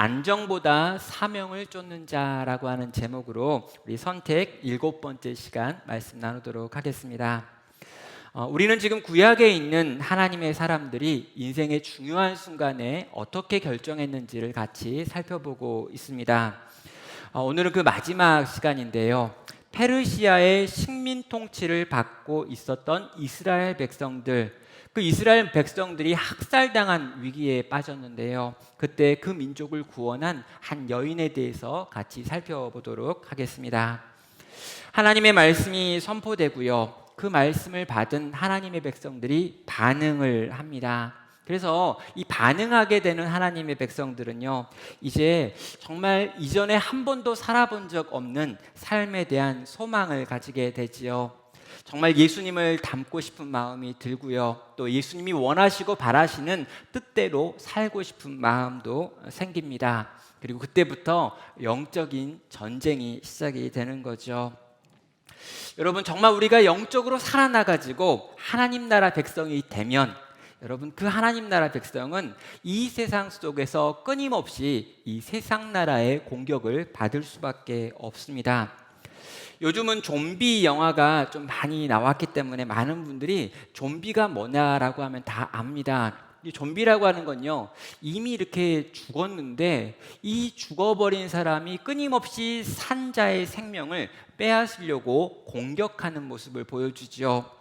안정보다 사명을 쫓는 자라고 하는 제목으로 우리 선택 7번째 시간 말씀 나누도록 하겠습니다. 우리는 지금 구약에 있는 하나님의 사람들이 인생의 중요한 순간에 어떻게 결정했는지를 같이 살펴보고 있습니다. 오늘은 그 마지막 시간인데요. 페르시아의 식민 통치를 받고 있었던 이스라엘 백성들, 그 이스라엘 백성들이 학살당한 위기에 빠졌는데요. 그때 그 민족을 구원한 한 여인에 대해서 같이 살펴보도록 하겠습니다. 하나님의 말씀이 선포되고요. 그 말씀을 받은 하나님의 백성들이 반응을 합니다. 그래서 이 반응하게 되는 하나님의 백성들은요, 이제 정말 이전에 한 번도 살아본 적 없는 삶에 대한 소망을 가지게 되지요. 정말 예수님을 닮고 싶은 마음이 들고요. 또 예수님이 원하시고 바라시는 뜻대로 살고 싶은 마음도 생깁니다. 그리고 그때부터 영적인 전쟁이 시작이 되는 거죠. 여러분, 정말 우리가 영적으로 살아나가지고 하나님 나라 백성이 되면, 여러분, 그 하나님 나라 백성은 이 세상 속에서 끊임없이 이 세상 나라의 공격을 받을 수밖에 없습니다. 요즘은 좀비 영화가 좀 많이 나왔기 때문에 많은 분들이 좀비가 뭐냐라고 하면 다 압니다. 이 좀비라고 하는 건요, 이미 이렇게 죽었는데 이 죽어버린 사람이 끊임없이 산자의 생명을 빼앗으려고 공격하는 모습을 보여주죠.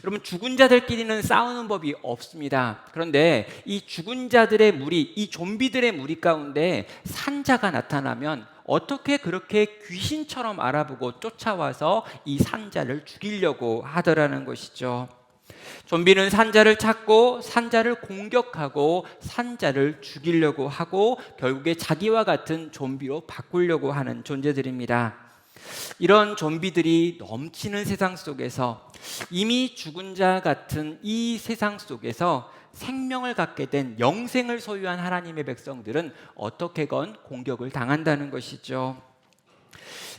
여러분, 죽은 자들끼리는 싸우는 법이 없습니다. 그런데 이 죽은 자들의 무리, 이 좀비들의 무리 가운데 산자가 나타나면 어떻게 그렇게 귀신처럼 알아보고 쫓아와서 이 산자를 죽이려고 하더라는 것이죠. 좀비는 산자를 찾고 산자를 공격하고 산자를 죽이려고 하고 결국에 자기와 같은 좀비로 바꾸려고 하는 존재들입니다. 이런 좀비들이 넘치는 세상 속에서, 이미 죽은 자 같은 이 세상 속에서 생명을 갖게 된 영생을 소유한 하나님의 백성들은 어떻게건 공격을 당한다는 것이죠.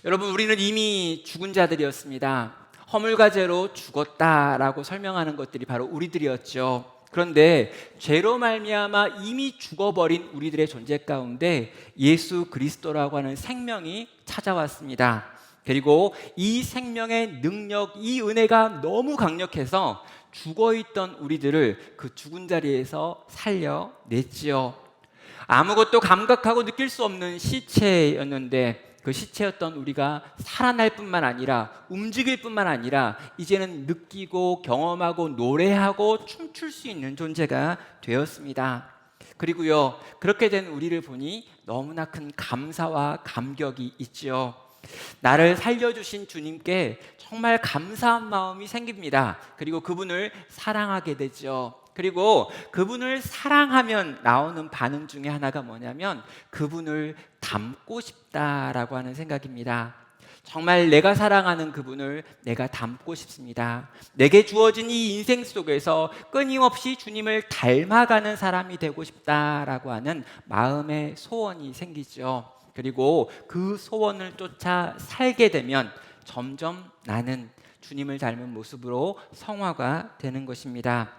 여러분, 우리는 이미 죽은 자들이었습니다. 허물과죄로 죽었다라고 설명하는 것들이 바로 우리들이었죠. 그런데 죄로 말미암아 이미 죽어버린 우리들의 존재 가운데 예수 그리스도라고 하는 생명이 찾아왔습니다. 그리고 이 생명의 능력, 이 은혜가 너무 강력해서 죽어있던 우리들을 그 죽은 자리에서 살려냈지요. 아무것도 감각하고 느낄 수 없는 시체였는데 그 시체였던 우리가 살아날 뿐만 아니라 움직일 뿐만 아니라 이제는 느끼고 경험하고 노래하고 춤출 수 있는 존재가 되었습니다. 그리고요, 그렇게 된 우리를 보니 너무나 큰 감사와 감격이 있지요. 나를 살려주신 주님께 정말 감사한 마음이 생깁니다. 그리고 그분을 사랑하게 되죠. 그리고 그분을 사랑하면 나오는 반응 중에 하나가 뭐냐면 그분을 닮고 싶다라고 하는 생각입니다. 정말 내가 사랑하는 그분을 내가 닮고 싶습니다. 내게 주어진 이 인생 속에서 끊임없이 주님을 닮아가는 사람이 되고 싶다라고 하는 마음의 소원이 생기죠. 그리고 그 소원을 쫓아 살게 되면 점점 나는 주님을 닮은 모습으로 성화가 되는 것입니다.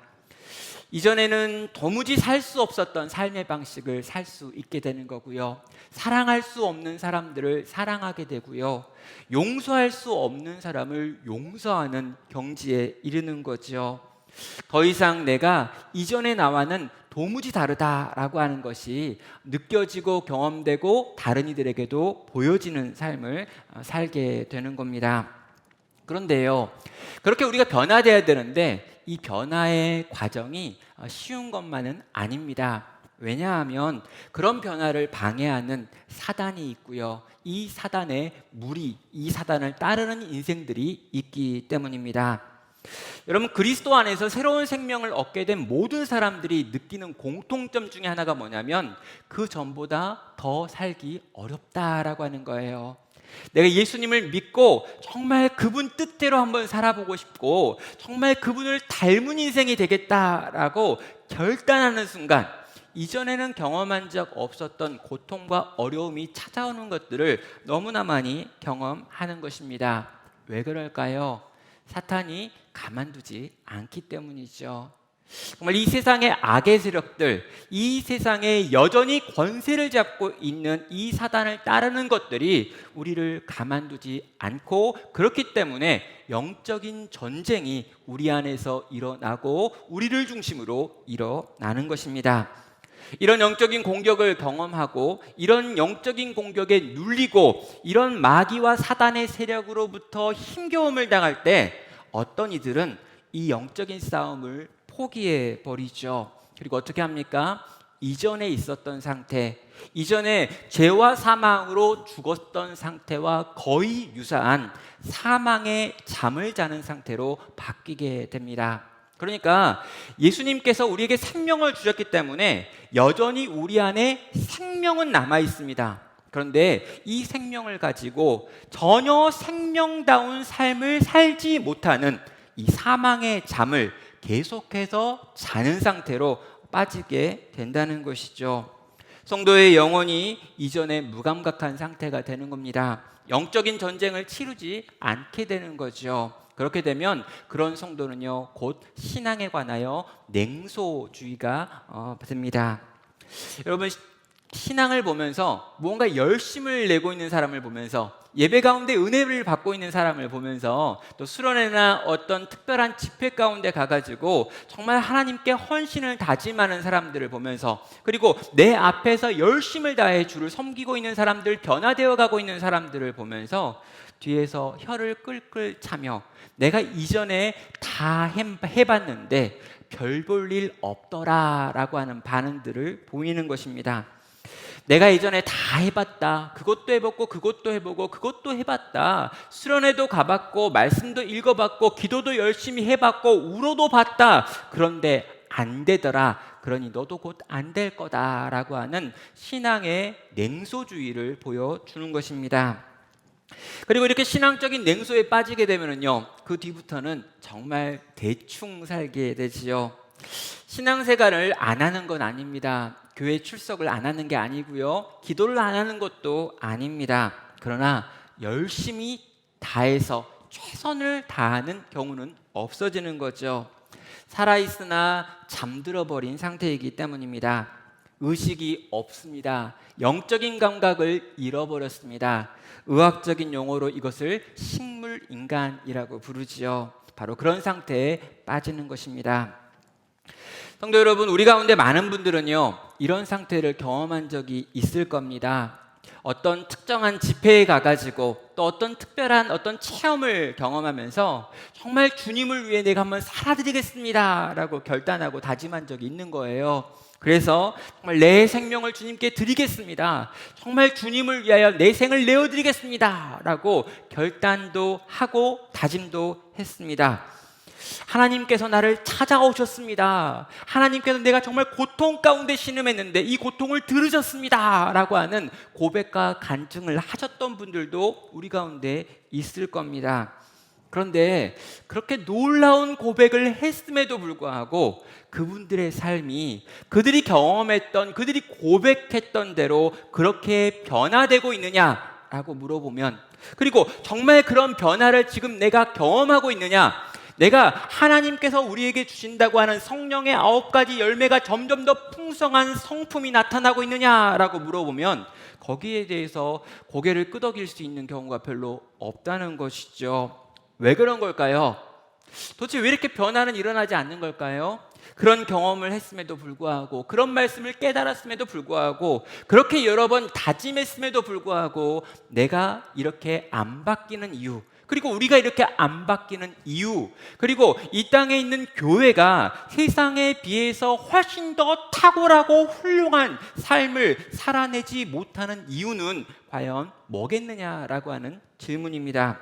이전에는 도무지 살 수 없었던 삶의 방식을 살 수 있게 되는 거고요. 사랑할 수 없는 사람들을 사랑하게 되고요. 용서할 수 없는 사람을 용서하는 경지에 이르는 거죠. 더 이상 내가 이전의 나와는 도무지 다르다라고 하는 것이 느껴지고 경험되고 다른 이들에게도 보여지는 삶을 살게 되는 겁니다. 그런데요, 그렇게 우리가 변화돼야 되는데 이 변화의 과정이 쉬운 것만은 아닙니다. 왜냐하면 그런 변화를 방해하는 사단이 있고요. 이 사단의 무리, 이 사단을 따르는 인생들이 있기 때문입니다. 여러분, 그리스도 안에서 새로운 생명을 얻게 된 모든 사람들이 느끼는 공통점 중에 하나가 뭐냐면 그 전보다 더 살기 어렵다라고 하는 거예요. 내가 예수님을 믿고 정말 그분 뜻대로 한번 살아보고 싶고 정말 그분을 닮은 인생이 되겠다라고 결단하는 순간 이전에는 경험한 적 없었던 고통과 어려움이 찾아오는 것들을 너무나 많이 경험하는 것입니다. 왜 그럴까요? 사탄이 가만두지 않기 때문이죠. 정말 이 세상의 악의 세력들, 이 세상에 여전히 권세를 잡고 있는 이 사단을 따르는 것들이 우리를 가만두지 않고, 그렇기 때문에 영적인 전쟁이 우리 안에서 일어나고 우리를 중심으로 일어나는 것입니다. 이런 영적인 공격을 경험하고 이런 영적인 공격에 눌리고 이런 마귀와 사단의 세력으로부터 힘겨움을 당할 때 어떤 이들은 이 영적인 싸움을 포기해 버리죠. 그리고 어떻게 합니까? 이전에 있었던 상태, 이전에 죄와 사망으로 죽었던 상태와 거의 유사한 사망의 잠을 자는 상태로 바뀌게 됩니다. 그러니까 예수님께서 우리에게 생명을 주셨기 때문에 여전히 우리 안에 생명은 남아 있습니다. 그런데 이 생명을 가지고 전혀 생명다운 삶을 살지 못하는 이 사망의 잠을 계속해서 자는 상태로 빠지게 된다는 것이죠. 성도의 영혼이 이전에 무감각한 상태가 되는 겁니다. 영적인 전쟁을 치르지 않게 되는 거죠. 그렇게 되면 그런 성도는요, 곧 신앙에 관하여 냉소주의가 됩니다. 여러분, 신앙을 보면서 뭔가 열심을 내고 있는 사람을 보면서, 예배 가운데 은혜를 받고 있는 사람을 보면서, 또 수련회나 어떤 특별한 집회 가운데 가가지고 정말 하나님께 헌신을 다짐하는 사람들을 보면서, 그리고 내 앞에서 열심을 다해 주를 섬기고 있는 사람들, 변화되어 가고 있는 사람들을 보면서 뒤에서 혀를 끌끌 차며 내가 이전에 다 해봤는데 별 볼 일 없더라 라고 하는 반응들을 보이는 것입니다. 내가 이전에 다 해봤다. 그것도 해봤고 그것도 해보고 그것도 해봤다. 수련회도 가봤고 말씀도 읽어봤고 기도도 열심히 해봤고 울어도 봤다. 그런데 안 되더라. 그러니 너도 곧 안 될 거다라고 하는 신앙의 냉소주의를 보여주는 것입니다. 그리고 이렇게 신앙적인 냉소에 빠지게 되면요, 그 뒤부터는 정말 대충 살게 되지요. 신앙생활을 안 하는 건 아닙니다. 교회 출석을 안 하는 게 아니고요, 기도를 안 하는 것도 아닙니다. 그러나 열심히 다해서 최선을 다하는 경우는 없어지는 거죠. 살아있으나 잠들어 버린 상태이기 때문입니다. 의식이 없습니다. 영적인 감각을 잃어버렸습니다. 의학적인 용어로 이것을 식물인간이라고 부르지요. 바로 그런 상태에 빠지는 것입니다. 성도 여러분, 우리 가운데 많은 분들은요, 이런 상태를 경험한 적이 있을 겁니다. 어떤 특정한 집회에 가가지고 또 어떤 특별한 어떤 체험을 경험하면서 정말 주님을 위해 내가 한번 살아드리겠습니다 라고 결단하고 다짐한 적이 있는 거예요. 그래서 정말 내 생명을 주님께 드리겠습니다, 정말 주님을 위하여 내 생을 내어드리겠습니다 라고 결단도 하고 다짐도 했습니다. 하나님께서 나를 찾아오셨습니다. 하나님께서 내가 정말 고통 가운데 신음했는데 이 고통을 들으셨습니다 라고 하는 고백과 간증을 하셨던 분들도 우리 가운데 있을 겁니다. 그런데 그렇게 놀라운 고백을 했음에도 불구하고 그분들의 삶이 그들이 경험했던, 그들이 고백했던 대로 그렇게 변화되고 있느냐라고 물어보면, 그리고 정말 그런 변화를 지금 내가 경험하고 있느냐, 내가 하나님께서 우리에게 주신다고 하는 성령의 9가지 열매가 점점 더 풍성한 성품이 나타나고 있느냐라고 물어보면 거기에 대해서 고개를 끄덕일 수 있는 경우가 별로 없다는 것이죠. 왜 그런 걸까요? 도대체 왜 이렇게 변화는 일어나지 않는 걸까요? 그런 경험을 했음에도 불구하고, 그런 말씀을 깨달았음에도 불구하고, 그렇게 여러 번 다짐했음에도 불구하고 내가 이렇게 안 바뀌는 이유, 그리고 우리가 이렇게 안 바뀌는 이유, 그리고 이 땅에 있는 교회가 세상에 비해서 훨씬 더 탁월하고 훌륭한 삶을 살아내지 못하는 이유는 과연 뭐겠느냐라고 하는 질문입니다.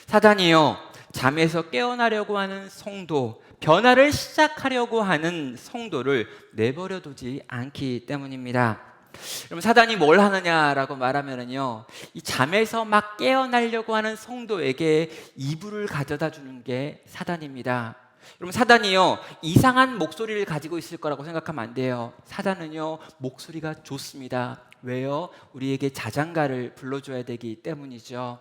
사단이요, 잠에서 깨어나려고 하는 성도, 변화를 시작하려고 하는 성도를 내버려 두지 않기 때문입니다. 그럼 사단이 뭘 하느냐라고 말하면요, 이 잠에서 막 깨어나려고 하는 성도에게 이불을 가져다 주는 게 사단입니다. 여러분, 사단이요, 이상한 목소리를 가지고 있을 거라고 생각하면 안 돼요. 사단은요, 목소리가 좋습니다. 왜요? 우리에게 자장가를 불러줘야 되기 때문이죠.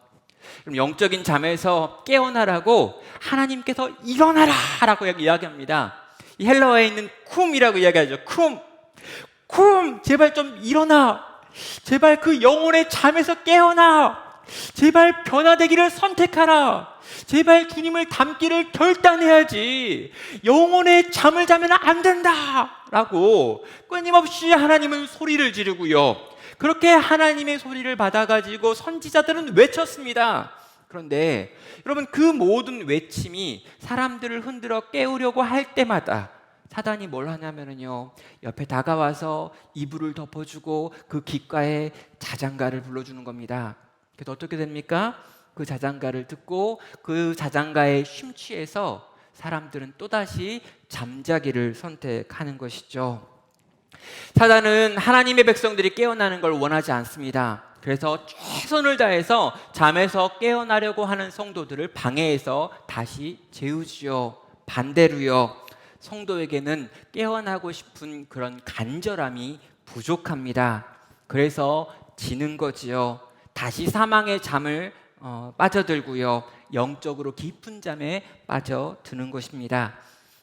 그럼 영적인 잠에서 깨어나라고 하나님께서 일어나라 라고 이야기합니다. 이 헬라어에 있는 쿰이라고 이야기하죠. 쿰, 제발 좀 일어나. 제발 그 영혼의 잠에서 깨어나. 제발 변화되기를 선택하라. 제발 주님을 닮기를 결단해야지. 영혼의 잠을 자면 안 된다 라고 끊임없이 하나님은 소리를 지르고요, 그렇게 하나님의 소리를 받아가지고 선지자들은 외쳤습니다. 그런데 여러분, 그 모든 외침이 사람들을 흔들어 깨우려고 할 때마다 사단이 뭘 하냐면요, 옆에 다가와서 이불을 덮어주고 그 귓가에 자장가를 불러주는 겁니다. 그래서 어떻게 됩니까? 그 자장가를 듣고 그 자장가에 심취해서 사람들은 또다시 잠자기를 선택하는 것이죠. 사단은 하나님의 백성들이 깨어나는 걸 원하지 않습니다. 그래서 최선을 다해서 잠에서 깨어나려고 하는 성도들을 방해해서 다시 재우지요. 반대로요, 성도에게는 깨어나고 싶은 그런 간절함이 부족합니다. 그래서 지는 거지요. 다시 사망의 잠을 빠져들고요, 영적으로 깊은 잠에 빠져드는 것입니다.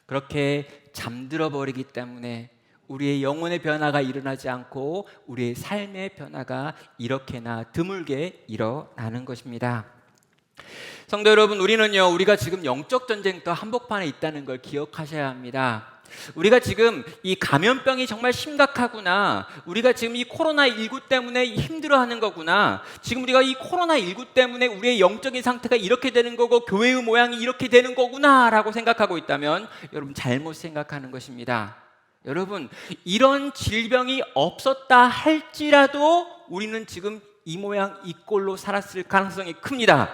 그렇게 잠들어 버리기 때문에 우리의 영혼의 변화가 일어나지 않고 우리의 삶의 변화가 이렇게나 드물게 일어나는 것입니다. 성도 여러분, 우리가 지금 영적 전쟁터 한복판에 있다는 걸 기억하셔야 합니다. 우리가 지금 이 감염병이 정말 심각하구나, 우리가 지금 이 코로나19 때문에 힘들어하는 거구나, 지금 우리가 이 코로나19 때문에 우리의 영적인 상태가 이렇게 되는 거고 교회의 모양이 이렇게 되는 거구나 라고 생각하고 있다면 여러분, 잘못 생각하는 것입니다. 여러분, 이런 질병이 없었다 할지라도 우리는 지금 이 모양 이 꼴로 살았을 가능성이 큽니다.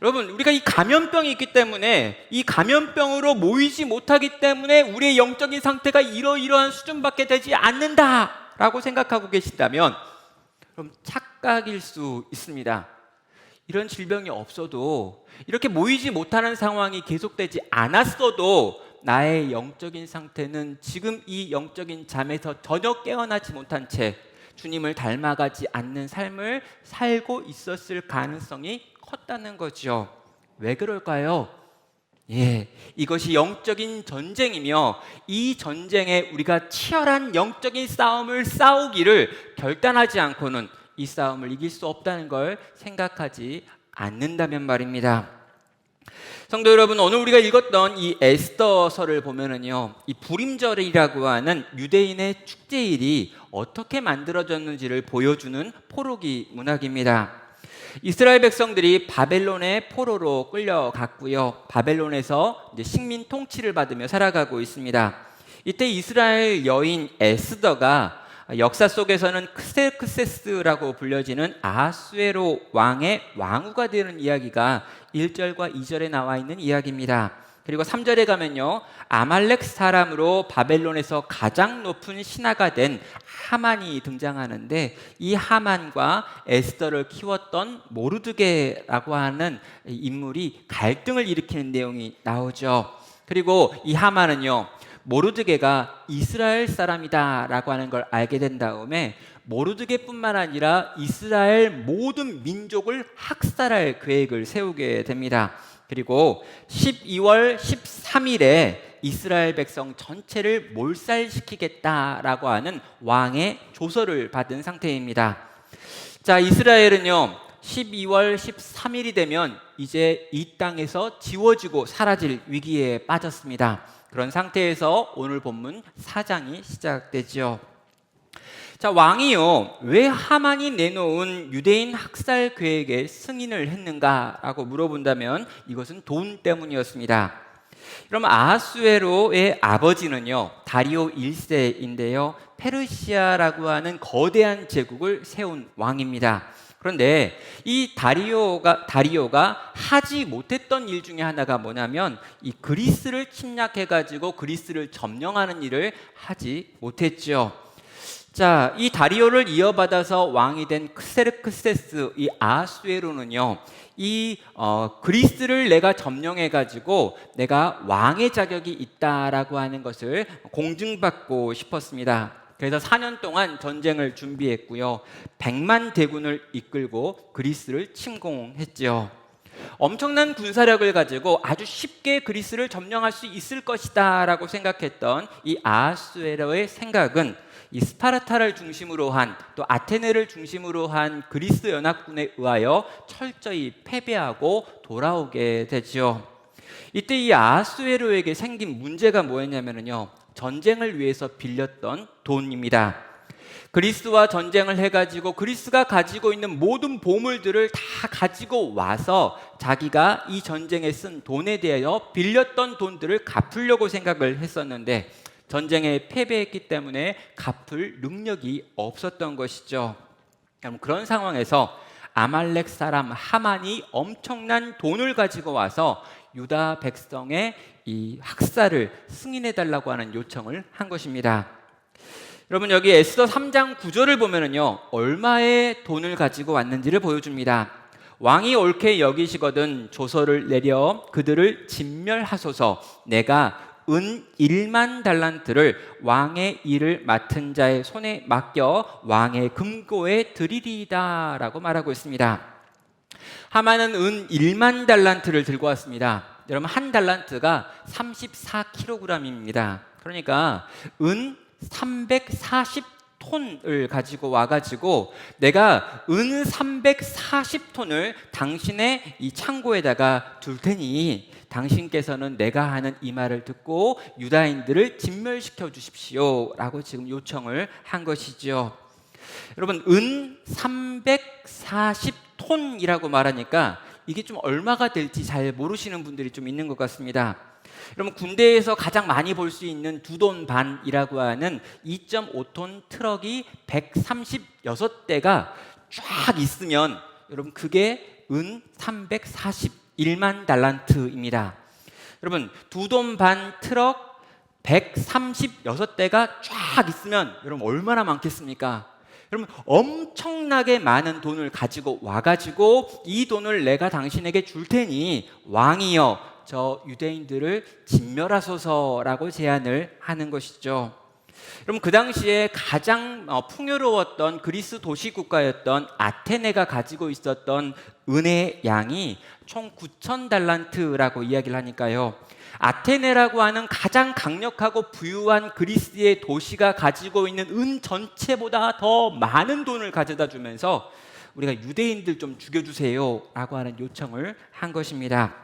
여러분, 우리가 이 감염병이 있기 때문에, 이 감염병으로 모이지 못하기 때문에 우리의 영적인 상태가 이러이러한 수준밖에 되지 않는다라고 생각하고 계신다면 그럼 착각일 수 있습니다. 이런 질병이 없어도, 이렇게 모이지 못하는 상황이 계속되지 않았어도 나의 영적인 상태는 지금 이 영적인 잠에서 전혀 깨어나지 못한 채 주님을 닮아가지 않는 삶을 살고 있었을 가능성이 컸다는 거죠. 왜 그럴까요? 이것이 영적인 전쟁이며, 이 전쟁에 우리가 치열한 영적인 싸움을 싸우기를 결단하지 않고는 이 싸움을 이길 수 없다는 걸 생각하지 않는다면 말입니다. 성도 여러분, 오늘 우리가 읽었던 이 에스더서를 보면은요, 이 부림절이라고 하는 유대인의 축제일이 어떻게 만들어졌는지를 보여주는 포로기 문학입니다. 이스라엘 백성들이 바벨론의 포로로 끌려갔고요, 바벨론에서 이제 식민 통치를 받으며 살아가고 있습니다. 이때 이스라엘 여인 에스더가 역사 속에서는 크세크세스라고 불려지는 아하수에로 왕의 왕후가 되는 이야기가 1절과 2절에 나와 있는 이야기입니다. 그리고 3절에 가면요, 아말렉 사람으로 바벨론에서 가장 높은 신하가 된 하만이 등장하는데, 이 하만과 에스더를 키웠던 모르드게라고 하는 인물이 갈등을 일으키는 내용이 나오죠. 그리고 이 하만은요, 모르드게가 이스라엘 사람이다라고 하는 걸 알게 된 다음에 모르드게뿐만 아니라 이스라엘 모든 민족을 학살할 계획을 세우게 됩니다. 그리고 12월 13일에 이스라엘 백성 전체를 몰살시키겠다라고 하는 왕의 조서를 받은 상태입니다. 자, 이스라엘은요, 12월 13일이 되면 이제 이 땅에서 지워지고 사라질 위기에 빠졌습니다. 그런 상태에서 오늘 본문 4장이 시작되죠. 자, 왕이요, 왜 하만이 내놓은 유대인 학살 계획에 승인을 했는가라고 물어본다면 이것은 돈 때문이었습니다. 그럼 아하수에로의 아버지는요, 다리오 1세인데요, 페르시아라고 하는 거대한 제국을 세운 왕입니다. 그런데 이 다리오가 하지 못했던 일 중에 하나가 뭐냐면 이 그리스를 침략해가지고 그리스를 점령하는 일을 하지 못했죠. 자, 이 다리오를 이어받아서 왕이 된 크세르크세스 이 아하수에로는요, 이 그리스를 내가 점령해가지고 내가 왕의 자격이 있다라고 하는 것을 공증받고 싶었습니다. 그래서 4년 동안 전쟁을 준비했고요, 100만 대군을 이끌고 그리스를 침공했죠. 엄청난 군사력을 가지고 아주 쉽게 그리스를 점령할 수 있을 것이다 라고 생각했던 이 아하수에로의 생각은 이 스파르타를 중심으로 한, 또 아테네를 중심으로 한 그리스 연합군에 의하여 철저히 패배하고 돌아오게 되죠. 이때 이 아하수에로에게 생긴 문제가 뭐였냐면요, 전쟁을 위해서 빌렸던 돈입니다. 그리스와 전쟁을 해가지고 그리스가 가지고 있는 모든 보물들을 다 가지고 와서 자기가 이 전쟁에 쓴 돈에 대하여 빌렸던 돈들을 갚으려고 생각을 했었는데, 전쟁에 패배했기 때문에 갚을 능력이 없었던 것이죠. 그런 상황에서 아말렉 사람 하만이 엄청난 돈을 가지고 와서 유다 백성의 이 학살을 승인해 달라고 하는 요청을 한 것입니다. 여러분, 여기 에스더 3장 9절을 보면은요, 얼마의 돈을 가지고 왔는지를 보여줍니다. 왕이 옳게 여기시거든 조서를 내려 그들을 진멸하소서. 내가 은 1만 달란트를 왕의 일을 맡은 자의 손에 맡겨 왕의 금고에 드리리이다 라고 말하고 있습니다. 하만은 은 1만 달란트를 들고 왔습니다. 여러분, 한 달란트가 34kg입니다. 그러니까 은 340톤을 가지고 와가지고 내가 은 340톤을 당신의 이 창고에다가 둘 테니 당신께서는 내가 하는 이 말을 듣고 유다인들을 진멸시켜 주십시오 라고 지금 요청을 한 것이죠. 여러분, 은 340톤이라고 말하니까 이게 좀 얼마가 될지 잘 모르시는 분들이 좀 있는 것 같습니다. 여러분, 군대에서 가장 많이 볼 수 있는 2돈 반이라고 하는 2.5톤 트럭이 136대가 쫙 있으면 여러분, 그게 은 341만 달란트입니다. 여러분, 2돈 반 트럭 136대가 쫙 있으면 여러분 얼마나 많겠습니까? 여러분, 엄청나게 많은 돈을 가지고 와가지고 이 돈을 내가 당신에게 줄 테니 왕이여 저 유대인들을 진멸하소서라고 제안을 하는 것이죠. 여러분, 그 당시에 가장 풍요로웠던 그리스 도시 국가였던 아테네가 가지고 있었던 은의 양이 총 9,000달란트라고 이야기를 하니까요, 아테네라고 하는 가장 강력하고 부유한 그리스의 도시가 가지고 있는 은 전체보다 더 많은 돈을 가져다 주면서 우리가 유대인들 좀 죽여주세요 라고 하는 요청을 한 것입니다.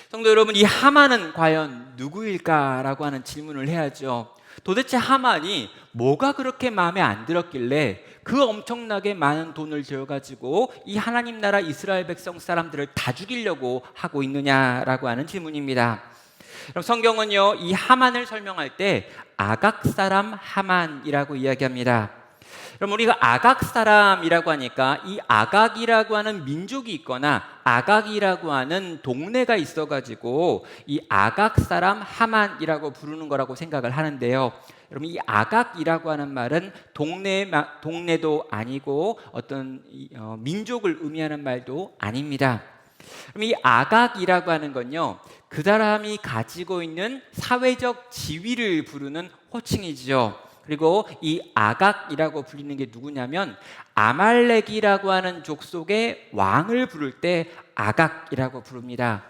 성도 여러분, 이 하만은 과연 누구일까라고 하는 질문을 해야죠. 도대체 하만이 뭐가 그렇게 마음에 안 들었길래 그 엄청나게 많은 돈을 지어가지고 이 하나님 나라 이스라엘 백성 사람들을 다 죽이려고 하고 있느냐라고 하는 질문입니다. 그럼 성경은요, 이 하만을 설명할 때 아각 사람 하만이라고 이야기합니다. 그럼 우리가 아각 사람이라고 하니까 이 아각이라고 하는 민족이 있거나 아각이라고 하는 동네가 있어가지고 이 아각 사람 하만이라고 부르는 거라고 생각을 하는데요. 여러분, 이 아각이라고 하는 말은 동네도 아니고 어떤 민족을 의미하는 말도 아닙니다. 그럼 이 아각이라고 하는 건요, 그 사람이 가지고 있는 사회적 지위를 부르는 호칭이죠. 그리고 이 아각이라고 불리는 게 누구냐면 아말렉이라고 하는 족속의 왕을 부를 때 아각이라고 부릅니다.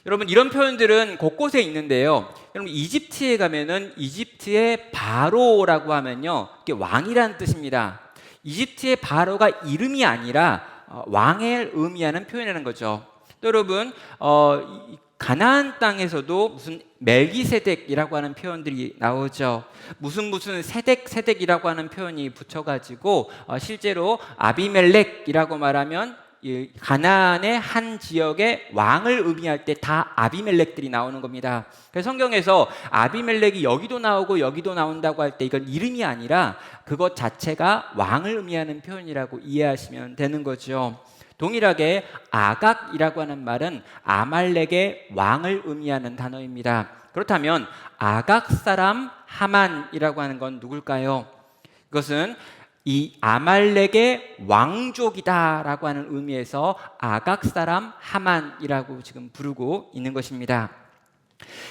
여러분, 이런 표현들은 곳곳에 있는데요. 여러분, 이집트에 가면은 이집트의 바로라고 하면요, 이게 왕이라는 뜻입니다. 이집트의 바로가 이름이 아니라 왕을 의미하는 표현이라는 거죠. 또 여러분, 가나안 땅에서도 무슨 멜기세덱이라고 하는 표현들이 나오죠. 무슨 세덱이라고 하는 표현이 붙여가지고 실제로 아비멜렉이라고 말하면 가나안의 한 지역의 왕을 의미할 때 다 아비멜렉들이 나오는 겁니다. 그래서 성경에서 아비멜렉이 여기도 나오고 여기도 나온다고 할 때 이건 이름이 아니라 그것 자체가 왕을 의미하는 표현이라고 이해하시면 되는 거죠. 동일하게 아각이라고 하는 말은 아말렉의 왕을 의미하는 단어입니다. 그렇다면 아각 사람 하만이라고 하는 건 누굴까요? 그것은 이 아말렉의 왕족이다라고 하는 의미에서 아각 사람 하만이라고 지금 부르고 있는 것입니다.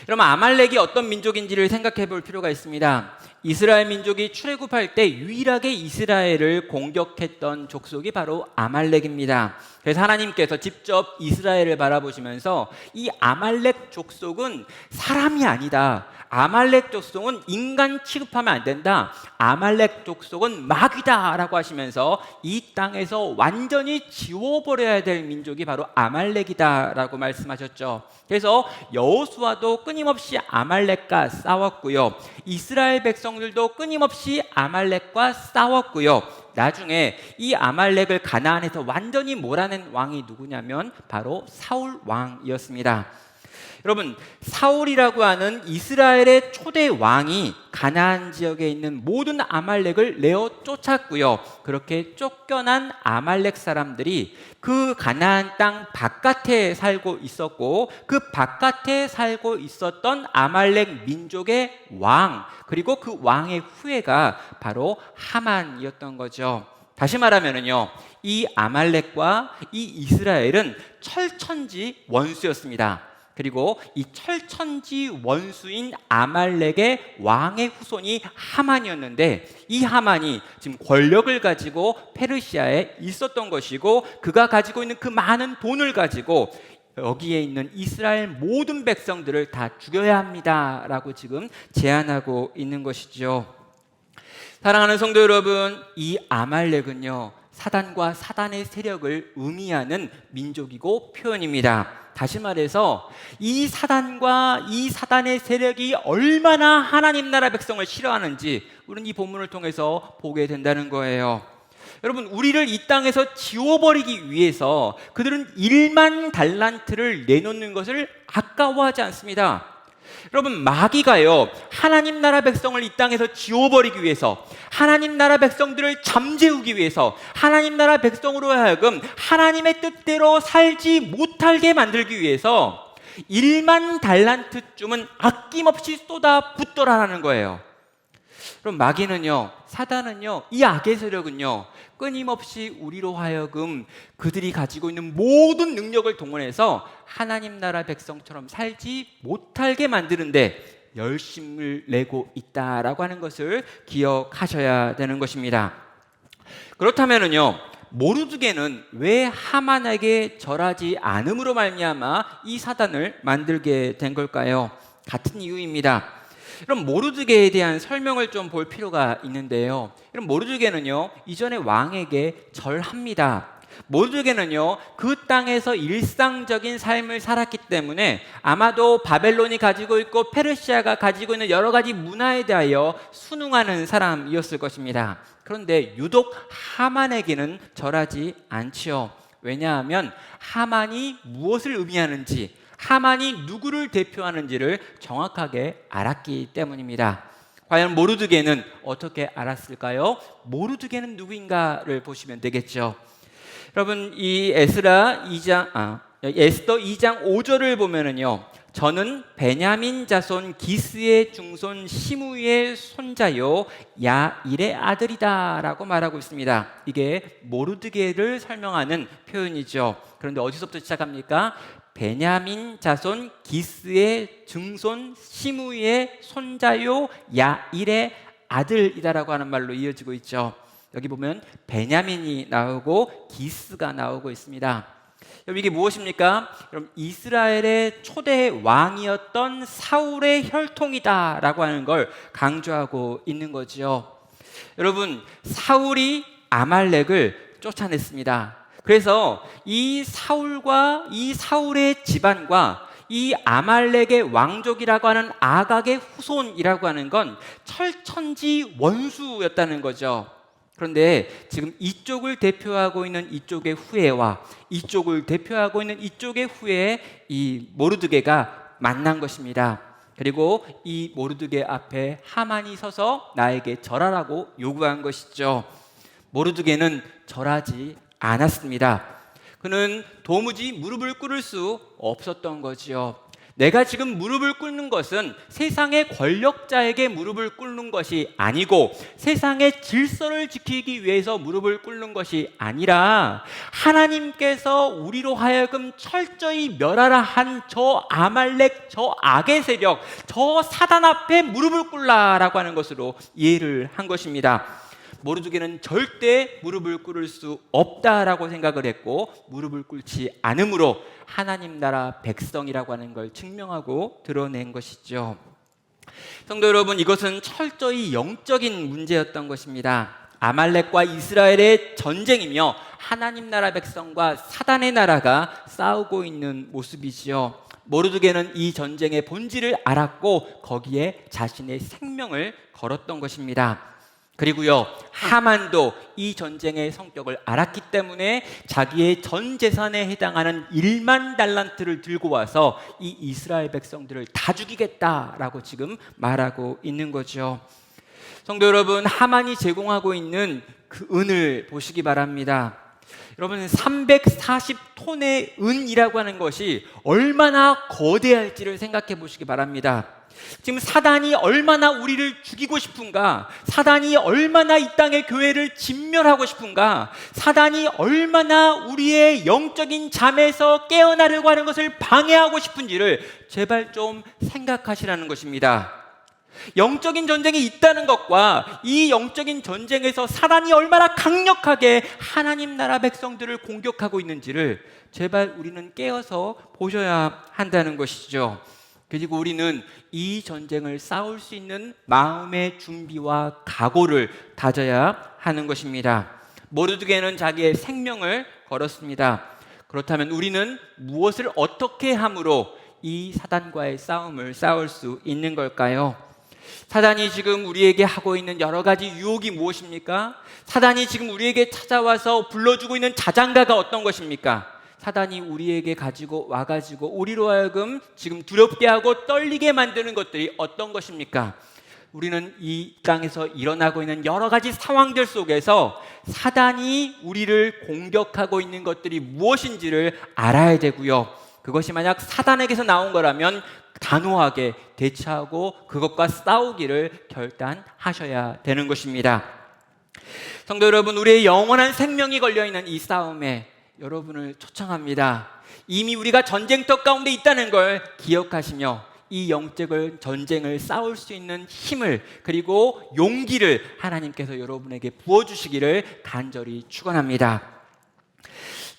그러면 아말렉이 어떤 민족인지를 생각해 볼 필요가 있습니다. 이스라엘 민족이 출애굽할 때 유일하게 이스라엘을 공격했던 족속이 바로 아말렉입니다. 그래서 하나님께서 직접 이스라엘을 바라보시면서 이 아말렉 족속은 사람이 아니다. 아말렉 족속은 인간 취급하면 안 된다. 아말렉 족속은 마귀다 라고 하시면서 이 땅에서 완전히 지워버려야 될 민족이 바로 아말렉이다 라고 말씀하셨죠. 그래서 여호수아도 끊임없이 아말렉과 싸웠고요. 이스라엘 백성들도 끊임없이 아말렉과 싸웠고요. 나중에 이 아말렉을 가나안에서 완전히 몰아낸 왕이 누구냐면 바로 사울 왕이었습니다. 여러분, 사울이라고 하는 이스라엘의 초대 왕이 가나안 지역에 있는 모든 아말렉을 내어 쫓았고요. 그렇게 쫓겨난 아말렉 사람들이 그 가나안 땅 바깥에 살고 있었고, 그 바깥에 살고 있었던 아말렉 민족의 왕, 그리고 그 왕의 후예가 바로 하만이었던 거죠. 다시 말하면요, 이 아말렉과 이 이스라엘은 철천지 원수였습니다. 그리고 이 철천지 원수인 아말렉의 왕의 후손이 하만이었는데, 이 하만이 지금 권력을 가지고 페르시아에 있었던 것이고, 그가 가지고 있는 그 많은 돈을 가지고 여기에 있는 이스라엘 모든 백성들을 다 죽여야 합니다 라고 지금 제안하고 있는 것이죠. 사랑하는 성도 여러분, 이 아말렉은요, 사단과 사단의 세력을 의미하는 민족이고 표현입니다. 다시 말해서 이 사단과 이 사단의 세력이 얼마나 하나님 나라 백성을 싫어하는지 우리는 이 본문을 통해서 보게 된다는 거예요. 여러분, 우리를 이 땅에서 지워버리기 위해서 그들은 1만 달란트를 내놓는 것을 아까워하지 않습니다. 여러분, 마귀가요, 하나님 나라 백성을 이 땅에서 지워버리기 위해서, 하나님 나라 백성들을 잠재우기 위해서, 하나님 나라 백성으로 하여금 하나님의 뜻대로 살지 못하게 만들기 위해서 1만 달란트쯤은 아낌없이 쏟아 붓더라라는 거예요. 그럼 마귀는요, 사단은요, 이 악의 세력은요, 끊임없이 우리로 하여금 그들이 가지고 있는 모든 능력을 동원해서 하나님 나라 백성처럼 살지 못하게 만드는데 열심을 내고 있다라고 하는 것을 기억하셔야 되는 것입니다. 그렇다면요, 모르드게는 왜 하만에게 절하지 않음으로 말미암아 이 사단을 만들게 된 걸까요? 같은 이유입니다. 그럼 모르드게에 대한 설명을 좀 볼 필요가 있는데요. 그럼 모르드게는요, 이전에 왕에게 절합니다. 모르드게는요, 그 땅에서 일상적인 삶을 살았기 때문에 아마도 바벨론이 가지고 있고 페르시아가 가지고 있는 여러 가지 문화에 대하여 순응하는 사람이었을 것입니다. 그런데 유독 하만에게는 절하지 않지요. 왜냐하면 하만이 무엇을 의미하는지, 하만이 누구를 대표하는지를 정확하게 알았기 때문입니다. 과연 모르드게는 어떻게 알았을까요? 모르드게는 누구인가를 보시면 되겠죠. 여러분, 이 에스더 2장 5절을 보면은요, 저는 베냐민 자손 기스의 중손 시므이의 손자요 야일의 아들이다 라고 말하고 있습니다. 이게 모르드게를 설명하는 표현이죠. 그런데 어디서부터 시작합니까? 베냐민 자손 기스의 증손 시므이의 손자요 야일의 아들이다라고 하는 말로 이어지고 있죠. 여기 보면 베냐민이 나오고 기스가 나오고 있습니다. 여러분, 이게 무엇입니까? 여러분, 이스라엘의 초대 왕이었던 사울의 혈통이다라고 하는 걸 강조하고 있는 거죠. 여러분, 사울이 아말렉을 쫓아냈습니다. 그래서 이 사울과 이 사울의 집안과 이 아말렉의 왕족이라고 하는 아각의 후손이라고 하는 건 철천지 원수였다는 거죠. 그런데 지금 이쪽을 대표하고 있는 이쪽의 후예와 이쪽을 대표하고 있는 이쪽의 후예의 이 모르드게가 만난 것입니다. 그리고 이 모르드게 앞에 하만이 서서 나에게 절하라고 요구한 것이죠. 모르드게는 절하지 않았습니다. 그는 도무지 무릎을 꿇을 수 없었던 거지요. 내가 지금 무릎을 꿇는 것은 세상의 권력자에게 무릎을 꿇는 것이 아니고 세상의 질서를 지키기 위해서 무릎을 꿇는 것이 아니라 하나님께서 우리로 하여금 철저히 멸하라 한 저 아말렉, 저 악의 세력, 저 사단 앞에 무릎을 꿇라라고 하는 것으로 이해를 한 것입니다. 모르드게는 절대 무릎을 꿇을 수 없다라고 생각을 했고 무릎을 꿇지 않으므로 하나님 나라 백성이라고 하는 걸 증명하고 드러낸 것이죠. 성도 여러분, 이것은 철저히 영적인 문제였던 것입니다. 아말렉과 이스라엘의 전쟁이며 하나님 나라 백성과 사단의 나라가 싸우고 있는 모습이지요. 모르드게는 이 전쟁의 본질을 알았고 거기에 자신의 생명을 걸었던 것입니다. 그리고요, 하만도 이 전쟁의 성격을 알았기 때문에 자기의 전 재산에 해당하는 1만 달란트를 들고 와서 이 이스라엘 백성들을 다 죽이겠다라고 지금 말하고 있는 거죠. 성도 여러분, 하만이 제공하고 있는 그 은을 보시기 바랍니다. 여러분, 340톤의 은이라고 하는 것이 얼마나 거대할지를 생각해 보시기 바랍니다. 지금 사단이 얼마나 우리를 죽이고 싶은가, 사단이 얼마나 이 땅의 교회를 진멸하고 싶은가, 사단이 얼마나 우리의 영적인 잠에서 깨어나려고 하는 것을 방해하고 싶은지를 제발 좀 생각하시라는 것입니다. 영적인 전쟁이 있다는 것과 이 영적인 전쟁에서 사단이 얼마나 강력하게 하나님 나라 백성들을 공격하고 있는지를 제발 우리는 깨어서 보셔야 한다는 것이죠. 그리고 우리는 이 전쟁을 싸울 수 있는 마음의 준비와 각오를 다져야 하는 것입니다. 모르드게는 자기의 생명을 걸었습니다. 그렇다면 우리는 무엇을 어떻게 함으로 이 사단과의 싸움을 싸울 수 있는 걸까요? 사단이 지금 우리에게 하고 있는 여러 가지 유혹이 무엇입니까? 사단이 지금 우리에게 찾아와서 불러주고 있는 자장가가 어떤 것입니까? 사단이 우리에게 가지고 와가지고 우리로 하여금 지금 두렵게 하고 떨리게 만드는 것들이 어떤 것입니까? 우리는 이 땅에서 일어나고 있는 여러 가지 상황들 속에서 사단이 우리를 공격하고 있는 것들이 무엇인지를 알아야 되고요. 그것이 만약 사단에게서 나온 거라면 단호하게 대처하고 그것과 싸우기를 결단하셔야 되는 것입니다. 성도 여러분, 우리의 영원한 생명이 걸려있는 이 싸움에 여러분을 초청합니다. 이미 우리가 전쟁터 가운데 있다는 걸 기억하시며 이 영적인 전쟁을 싸울 수 있는 힘을 그리고 용기를 하나님께서 여러분에게 부어주시기를 간절히 축원합니다.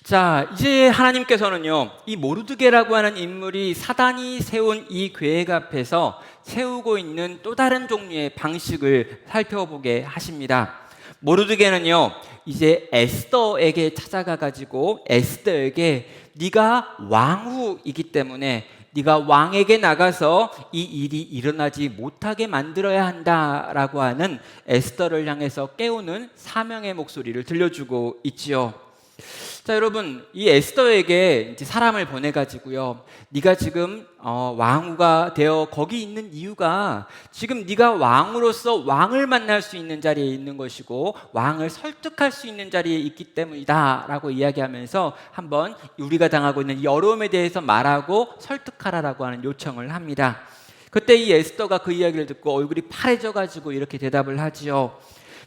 자, 이제 하나님께서는요, 이 모르드게라고 하는 인물이 사단이 세운 이 계획 앞에서 세우고 있는 또 다른 종류의 방식을 살펴보게 하십니다. 모르드게는요, 이제 에스더에게 찾아가가지고 에스더에게 네가 왕후이기 때문에 네가 왕에게 나가서 이 일이 일어나지 못하게 만들어야 한다라고 하는 에스더를 향해서 깨우는 사명의 목소리를 들려주고 있지요. 자, 여러분, 이 에스더에게 이제 사람을 보내가지고요, 네가 지금 왕후가 되어 거기 있는 이유가 지금 네가 왕으로서 왕을 만날 수 있는 자리에 있는 것이고 왕을 설득할 수 있는 자리에 있기 때문이다 라고 이야기하면서 한번 우리가 당하고 있는 이 어려움에 대해서 말하고 설득하라라고 하는 요청을 합니다. 그때 이 에스더가 그 이야기를 듣고 얼굴이 파래져가지고 이렇게 대답을 하지요.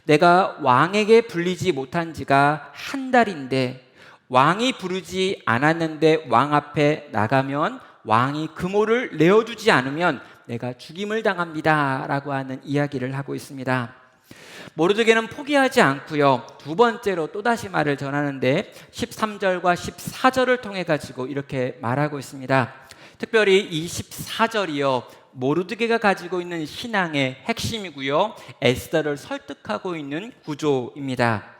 내가 왕에게 불리지 못한 지가 한 달인데 왕이 부르지 않았는데 왕 앞에 나가면 왕이 금오를 내어주지 않으면 내가 죽임을 당합니다 라고 하는 이야기를 하고 있습니다. 모르드게는 포기하지 않고요, 두 번째로 또다시 말을 전하는데 13절과 14절을 통해 가지고 이렇게 말하고 있습니다. 특별히 이 14절이요, 모르드게가 가지고 있는 신앙의 핵심이고요, 에스더를 설득하고 있는 구조입니다.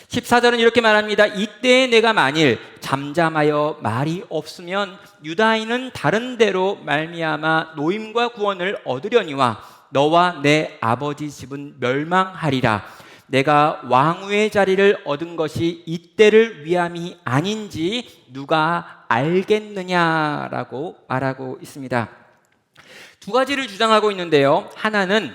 14절은 이렇게 말합니다. 이때 내가 만일 잠잠하여 말이 없으면 유다인은 다른 데로 말미암아 노임과 구원을 얻으려니와 너와 내 아버지 집은 멸망하리라. 내가 왕후의 자리를 얻은 것이 이때를 위함이 아닌지 누가 알겠느냐라고 말하고 있습니다. 두 가지를 주장하고 있는데요, 하나는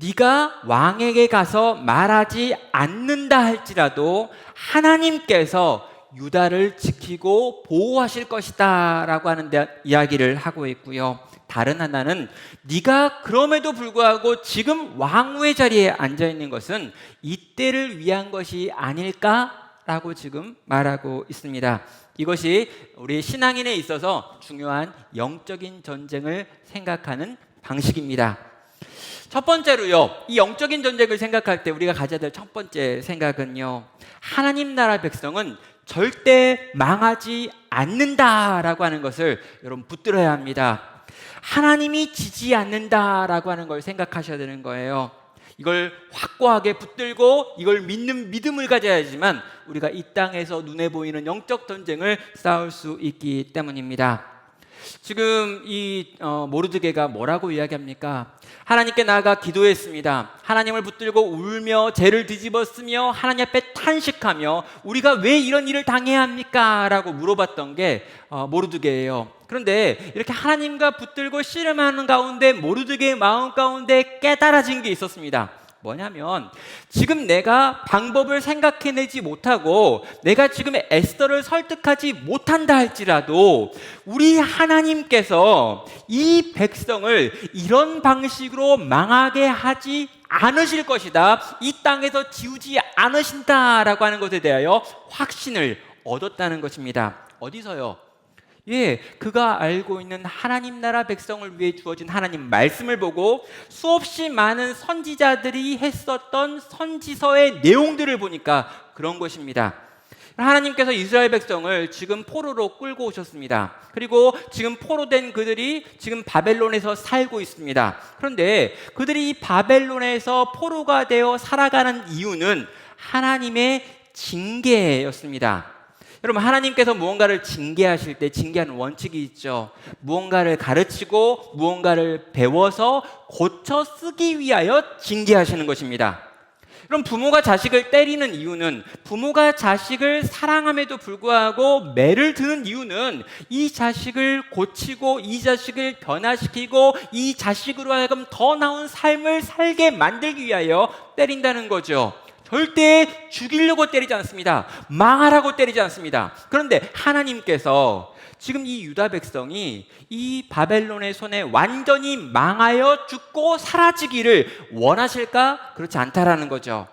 네가 왕에게 가서 말하지 않는다 할지라도 하나님께서 유다를 지키고 보호하실 것이다 라고 하는 이야기를 하고 있고요. 다른 하나는 네가 그럼에도 불구하고 지금 왕후의 자리에 앉아있는 것은 이때를 위한 것이 아닐까라고 지금 말하고 있습니다. 이것이 우리 신앙인에 있어서 중요한 영적인 전쟁을 생각하는 방식입니다. 첫 번째로요, 이 영적인 전쟁을 생각할 때 우리가 가져야 될 첫 번째 생각은요, 하나님 나라 백성은 절대 망하지 않는다라고 하는 것을 여러분 붙들어야 합니다. 하나님이 지지 않는다라고 하는 걸 생각하셔야 되는 거예요. 이걸 확고하게 붙들고 이걸 믿는 믿음을 가져야지만 우리가 이 땅에서 눈에 보이는 영적 전쟁을 싸울 수 있기 때문입니다. 지금 이 모르드게가 뭐라고 이야기합니까? 하나님께 나아가 기도했습니다. 하나님을 붙들고 울며 죄를 뒤집었으며 하나님 앞에 탄식하며 우리가 왜 이런 일을 당해야 합니까? 라고 물어봤던 게 모르드게예요. 그런데 이렇게 하나님과 붙들고 씨름하는 가운데 모르드게의 마음 가운데 깨달아진 게 있었습니다. 뭐냐면 지금 내가 방법을 생각해내지 못하고 내가 지금 에스더를 설득하지 못한다 할지라도 우리 하나님께서 이 백성을 이런 방식으로 망하게 하지 않으실 것이다, 이 땅에서 지우지 않으신다라고 하는 것에 대하여 확신을 얻었다는 것입니다. 어디서요? 그가 알고 있는 하나님 나라 백성을 위해 주어진 하나님 말씀을 보고 수없이 많은 선지자들이 했었던 선지서의 내용들을 보니까 그런 것입니다. 하나님께서 이스라엘 백성을 지금 포로로 끌고 오셨습니다. 그리고 지금 포로된 그들이 지금 바벨론에서 살고 있습니다. 그런데 그들이 이 바벨론에서 포로가 되어 살아가는 이유는 하나님의 징계였습니다. 여러분, 하나님께서 무언가를 징계하실 때 징계하는 원칙이 있죠. 무언가를 가르치고 무언가를 배워서 고쳐 쓰기 위하여 징계하시는 것입니다. 그럼 부모가 자식을 때리는 이유는, 부모가 자식을 사랑함에도 불구하고 매를 드는 이유는 이 자식을 고치고 이 자식을 변화시키고 이 자식으로 하여금 더 나은 삶을 살게 만들기 위하여 때린다는 거죠. 절대 죽이려고 때리지 않습니다. 망하라고 때리지 않습니다. 그런데 하나님께서 지금 이 유다 백성이 이 바벨론의 손에 완전히 망하여 죽고 사라지기를 원하실까? 그렇지 않다라는 거죠.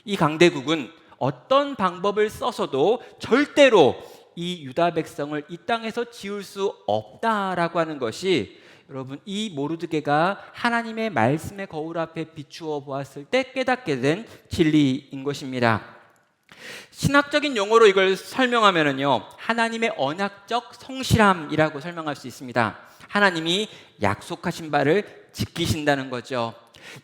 이 강대국은 어떤 방법을 써서도 절대로 이 유다 백성을 이 땅에서 지울 수 없다라고 하는 것이, 여러분, 이 모르드게가 하나님의 말씀의 거울 앞에 비추어 보았을 때 깨닫게 된 진리인 것입니다. 신학적인 용어로 이걸 설명하면요, 하나님의 언약적 성실함이라고 설명할 수 있습니다. 하나님이 약속하신 바를 지키신다는 거죠.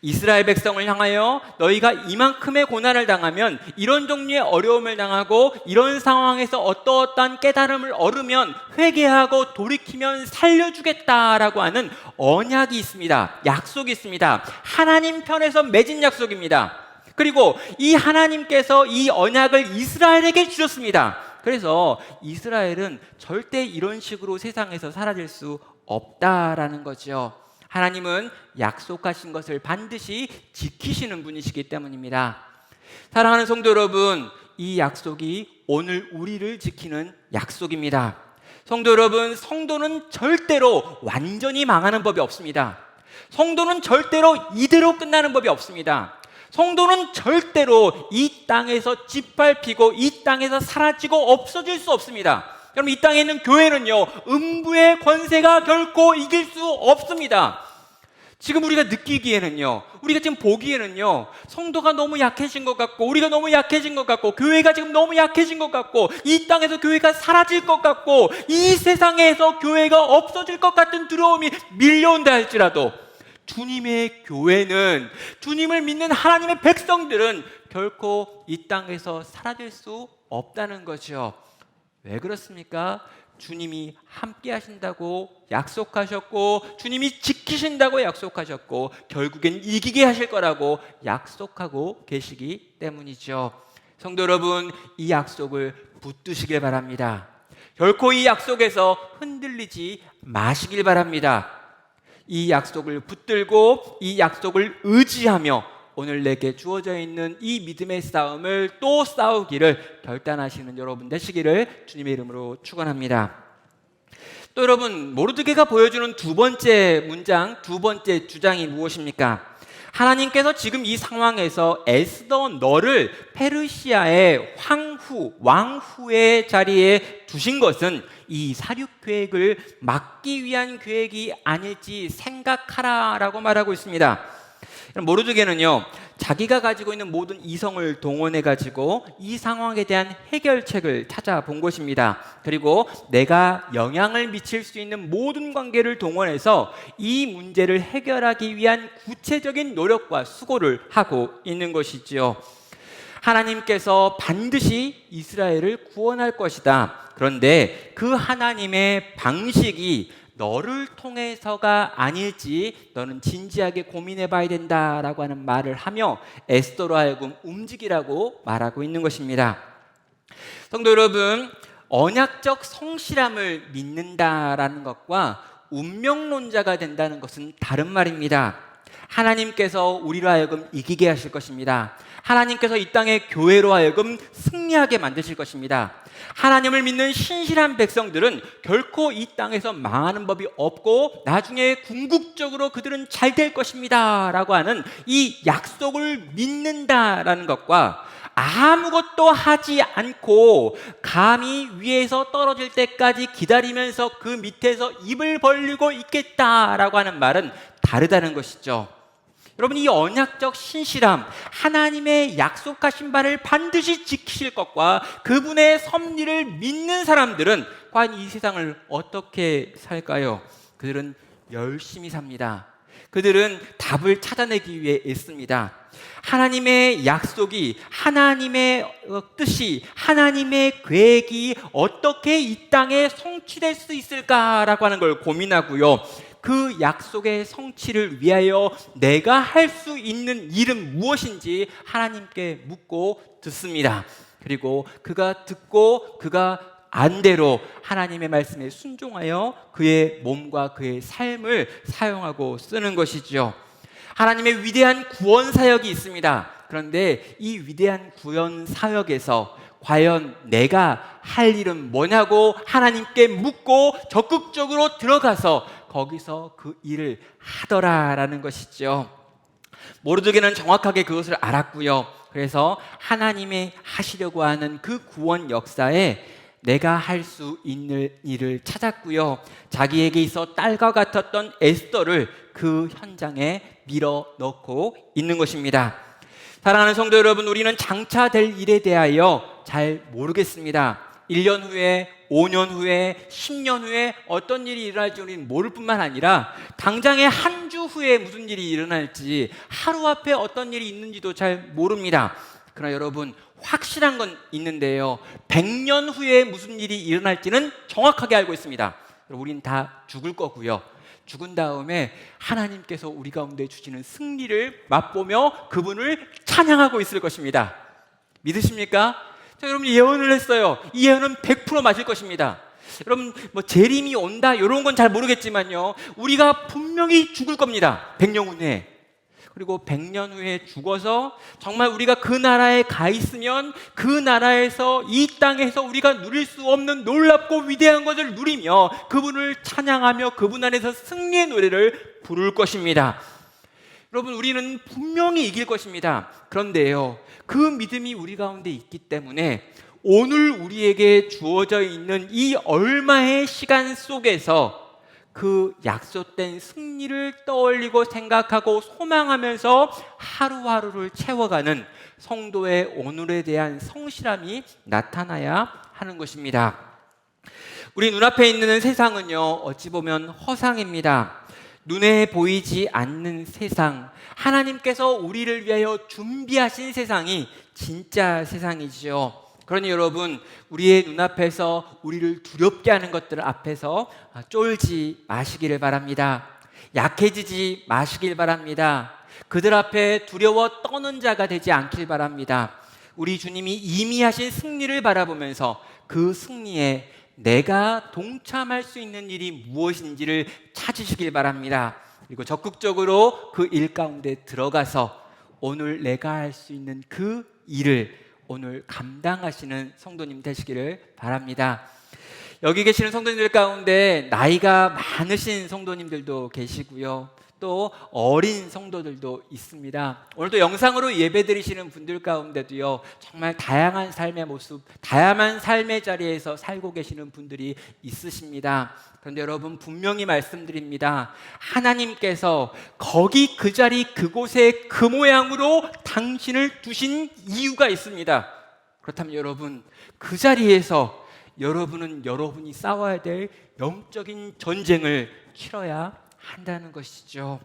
이스라엘 백성을 향하여 너희가 이만큼의 고난을 당하면, 이런 종류의 어려움을 당하고 이런 상황에서 어떠한 깨달음을 얻으면 회개하고 돌이키면 살려주겠다라고 하는 언약이 있습니다. 약속이 있습니다. 하나님 편에서 맺은 약속입니다. 그리고 이 하나님께서 이 언약을 이스라엘에게 주셨습니다. 그래서 이스라엘은 절대 이런 식으로 세상에서 사라질 수 없다라는 거죠. 하나님은 약속하신 것을 반드시 지키시는 분이시기 때문입니다. 사랑하는 성도 여러분, 이 약속이 오늘 우리를 지키는 약속입니다. 성도 여러분, 성도는 절대로 완전히 망하는 법이 없습니다. 성도는 절대로 이대로 끝나는 법이 없습니다. 성도는 절대로 이 땅에서 짓밟히고 이 땅에서 사라지고 없어질 수 없습니다. 여러분, 이 땅에 있는 교회는요, 음부의 권세가 결코 이길 수 없습니다. 지금 우리가 느끼기에는요, 우리가 지금 보기에는요, 성도가 너무 약해진 것 같고, 우리가 너무 약해진 것 같고, 교회가 지금 너무 약해진 것 같고, 이 땅에서 교회가 사라질 것 같고, 이 세상에서 교회가 없어질 것 같은 두려움이 밀려온다 할지라도, 주님의 교회는, 주님을 믿는 하나님의 백성들은 결코 이 땅에서 사라질 수 없다는 거죠. 왜 그렇습니까? 주님이 함께 하신다고 약속하셨고, 주님이 지키신다고 약속하셨고, 결국엔 이기게 하실 거라고 약속하고 계시기 때문이죠. 성도 여러분, 이 약속을 붙드시길 바랍니다. 결코 이 약속에서 흔들리지 마시길 바랍니다. 이 약속을 붙들고 이 약속을 의지하며 오늘 내게 주어져 있는 이 믿음의 싸움을 또 싸우기를 결단하시는 여러분 되시기를 주님의 이름으로 축원합니다. 또 여러분, 모르드게가 보여주는 두 번째 문장, 두 번째 주장이 무엇입니까? 하나님께서 지금 이 상황에서 에스더 너를 페르시아의 왕후의 자리에 두신 것은 이 사륙 계획을 막기 위한 계획이 아닐지 생각하라라고 말하고 있습니다. 모르드게는요, 자기가 가지고 있는 모든 이성을 동원해 가지고 이 상황에 대한 해결책을 찾아본 것입니다. 그리고 내가 영향을 미칠 수 있는 모든 관계를 동원해서 이 문제를 해결하기 위한 구체적인 노력과 수고를 하고 있는 것이지요. 하나님께서 반드시 이스라엘을 구원할 것이다. 그런데 그 하나님의 방식이 너를 통해서가 아닐지 너는 진지하게 고민해 봐야 된다라고 하는 말을 하며 에스더로 하여금 움직이라고 말하고 있는 것입니다. 성도 여러분, 언약적 성실함을 믿는다라는 것과 운명론자가 된다는 것은 다른 말입니다. 하나님께서 우리로 하여금 이기게 하실 것입니다. 하나님께서 이 땅의 교회로 하여금 승리하게 만드실 것입니다. 하나님을 믿는 신실한 백성들은 결코 이 땅에서 망하는 법이 없고 나중에 궁극적으로 그들은 잘 될 것입니다 라고 하는 이 약속을 믿는다라는 것과 아무것도 하지 않고 감히 위에서 떨어질 때까지 기다리면서 그 밑에서 입을 벌리고 있겠다라고 하는 말은 다르다는 것이죠. 여러분, 이 언약적 신실함, 하나님의 약속하신 바를 반드시 지키실 것과 그분의 섭리를 믿는 사람들은 과연 이 세상을 어떻게 살까요? 그들은 열심히 삽니다. 그들은 답을 찾아내기 위해 애씁니다. 하나님의 약속이, 하나님의 뜻이, 하나님의 계획이 어떻게 이 땅에 성취될 수 있을까라고 하는 걸 고민하고요. 그 약속의 성취를 위하여 내가 할 수 있는 일은 무엇인지 하나님께 묻고 듣습니다. 그리고 그가 듣고 그가 안대로 하나님의 말씀에 순종하여 그의 몸과 그의 삶을 사용하고 쓰는 것이죠. 하나님의 위대한 구원 사역이 있습니다. 그런데 이 위대한 구원 사역에서 과연 내가 할 일은 뭐냐고 하나님께 묻고 적극적으로 들어가서 거기서 그 일을 하더라라는 것이죠. 모르드게는 정확하게 그것을 알았고요. 그래서 하나님의 하시려고 하는 그 구원 역사에 내가 할 수 있는 일을 찾았고요. 자기에게 있어 딸과 같았던 에스더를 그 현장에 밀어넣고 있는 것입니다. 사랑하는 성도 여러분, 우리는 장차 될 일에 대하여 잘 모르겠습니다. 1년 후에, 5년 후에, 10년 후에 어떤 일이 일어날지 우리는 모를 뿐만 아니라 당장에 한 주 후에 무슨 일이 일어날지, 하루 앞에 어떤 일이 있는지도 잘 모릅니다. 그러나 여러분, 확실한 건 있는데요, 100년 후에 무슨 일이 일어날지는 정확하게 알고 있습니다. 우린 다 죽을 거고요. 죽은 다음에 하나님께서 우리 가운데 주시는 승리를 맛보며 그분을 찬양하고 있을 것입니다. 믿으십니까? 자, 여러분, 예언을 했어요. 이 예언은 100% 맞을 것입니다. 여러분, 재림이 온다 이런 건 잘 모르겠지만요, 우리가 분명히 죽을 겁니다. 100년 후에. 그리고 100년 후에 죽어서 정말 우리가 그 나라에 가 있으면 그 나라에서, 이 땅에서 우리가 누릴 수 없는 놀랍고 위대한 것을 누리며 그분을 찬양하며 그분 안에서 승리의 노래를 부를 것입니다. 여러분, 우리는 분명히 이길 것입니다. 그런데요, 그 믿음이 우리 가운데 있기 때문에 오늘 우리에게 주어져 있는 이 얼마의 시간 속에서 그 약속된 승리를 떠올리고 생각하고 소망하면서 하루하루를 채워가는 성도의 오늘에 대한 성실함이 나타나야 하는 것입니다. 우리 눈앞에 있는 세상은요, 어찌 보면 허상입니다. 눈에 보이지 않는 세상, 하나님께서 우리를 위하여 준비하신 세상이 진짜 세상이지요. 그러니 여러분, 우리의 눈앞에서 우리를 두렵게 하는 것들 앞에서 쫄지 마시기를 바랍니다. 약해지지 마시길 바랍니다. 그들 앞에 두려워 떠는 자가 되지 않길 바랍니다. 우리 주님이 이미 하신 승리를 바라보면서 그 승리에 내가 동참할 수 있는 일이 무엇인지를 찾으시길 바랍니다. 그리고 적극적으로 그 일 가운데 들어가서 오늘 내가 할 수 있는 그 일을 오늘 감당하시는 성도님 되시기를 바랍니다. 여기 계시는 성도님들 가운데 나이가 많으신 성도님들도 계시고요, 또 어린 성도들도 있습니다. 오늘도 영상으로 예배드리시는 분들 가운데도요, 정말 다양한 삶의 모습, 다양한 삶의 자리에서 살고 계시는 분들이 있으십니다. 그런데 여러분, 분명히 말씀드립니다. 하나님께서 거기 그 자리 그곳에 그 모양으로 당신을 두신 이유가 있습니다. 그렇다면 여러분, 그 자리에서 여러분은 여러분이 싸워야 될 영적인 전쟁을 치러야 한다는 것이죠.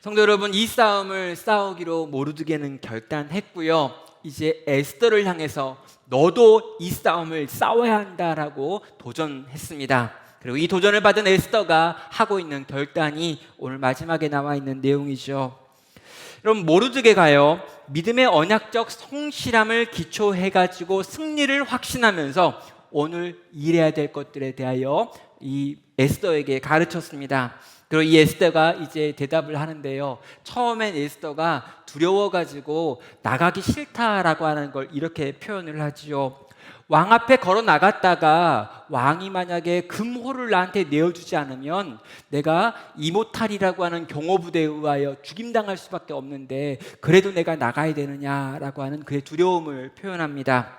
성도 여러분, 이 싸움을 싸우기로 모르드게는 결단했고요, 이제 에스더를 향해서 너도 이 싸움을 싸워야 한다라고 도전했습니다. 그리고 이 도전을 받은 에스더가 하고 있는 결단이 오늘 마지막에 나와 있는 내용이죠. 여러분, 모르드게가요, 믿음의 언약적 성실함을 기초해가지고 승리를 확신하면서 오늘 일해야 될 것들에 대하여 이 에스더에게 가르쳤습니다. 그리고 이 에스더가 이제 대답을 하는데요, 처음엔 에스더가 두려워가지고 나가기 싫다라고 하는 걸 이렇게 표현을 하지요. 왕 앞에 걸어 나갔다가 왕이 만약에 금호를 나한테 내어주지 않으면 내가 이모탈이라고 하는 경호부대에 의하여 죽임당할 수밖에 없는데 그래도 내가 나가야 되느냐라고 하는 그의 두려움을 표현합니다.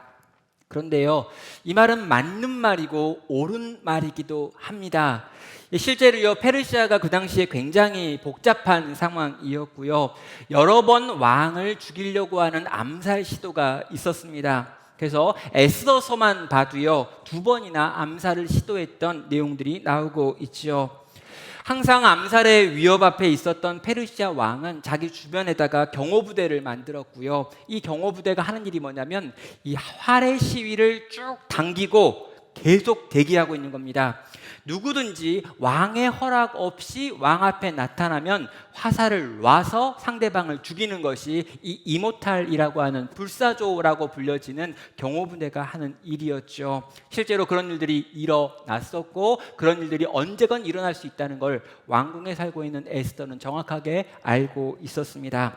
그런데요, 이 말은 맞는 말이고 옳은 말이기도 합니다. 실제로요, 페르시아가 그 당시에 굉장히 복잡한 상황이었고요, 여러 번 왕을 죽이려고 하는 암살 시도가 있었습니다. 그래서 에스더서만 봐도요, 2번이나 암살을 시도했던 내용들이 나오고 있죠. 항상 암살의 위협 앞에 있었던 페르시아 왕은 자기 주변에다가 경호부대를 만들었고요, 이 경호부대가 하는 일이 뭐냐면 이 활의 시위를 쭉 당기고 계속 대기하고 있는 겁니다. 누구든지 왕의 허락 없이 왕 앞에 나타나면 화살을 놔서 상대방을 죽이는 것이 이 이모탈이라고 하는 불사조라고 불려지는 경호부대가 하는 일이었죠. 실제로 그런 일들이 일어났었고 그런 일들이 언제건 일어날 수 있다는 걸 왕궁에 살고 있는 에스더는 정확하게 알고 있었습니다.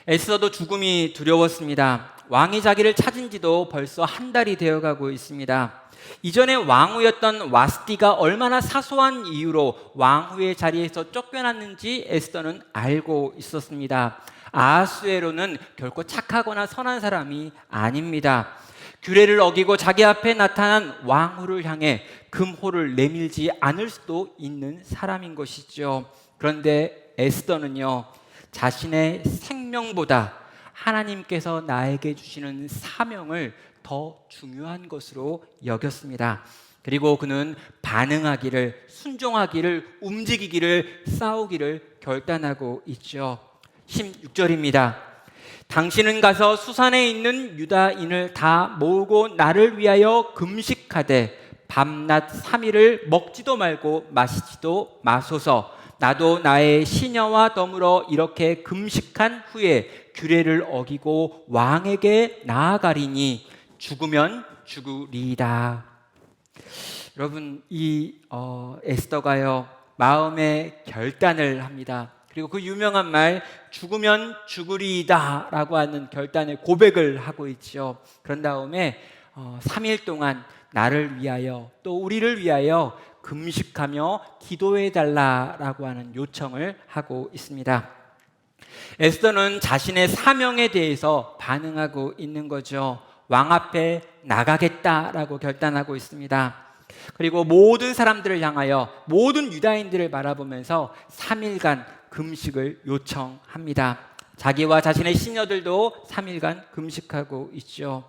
에스더도 죽음이 두려웠습니다. 왕이 자기를 찾은 지도 벌써 한 달이 되어가고 있습니다. 이전에 왕후였던 와스티가 얼마나 사소한 이유로 왕후의 자리에서 쫓겨났는지 에스더는 알고 있었습니다. 아하수에로는 결코 착하거나 선한 사람이 아닙니다. 규례를 어기고 자기 앞에 나타난 왕후를 향해 금호를 내밀지 않을 수도 있는 사람인 것이죠. 그런데 에스더는요, 자신의 생명보다 하나님께서 나에게 주시는 사명을 더 중요한 것으로 여겼습니다. 그리고 그는 반응하기를, 순종하기를, 움직이기를, 싸우기를 결단하고 있죠. 16절입니다. 당신은 가서 수산에 있는 유다인을 다 모으고 나를 위하여 금식하되 밤낮 3일을 먹지도 말고 마시지도 마소서. 나도 나의 시녀와 더불어 이렇게 금식한 후에 규례를 어기고 왕에게 나아가리니 죽으면 죽으리이다. 여러분, 이 에스더가요, 마음의 결단을 합니다. 그리고 그 유명한 말 죽으면 죽으리이다 라고 하는 결단의 고백을 하고 있죠. 그런 다음에 3일 동안 나를 위하여 또 우리를 위하여 금식하며 기도해 달라라고 하는 요청을 하고 있습니다. 에스더는 자신의 사명에 대해서 반응하고 있는 거죠. 왕 앞에 나가겠다라고 결단하고 있습니다. 그리고 모든 사람들을 향하여, 모든 유다인들을 바라보면서 3일간 금식을 요청합니다. 자기와 자신의 시녀들도 3일간 금식하고 있죠.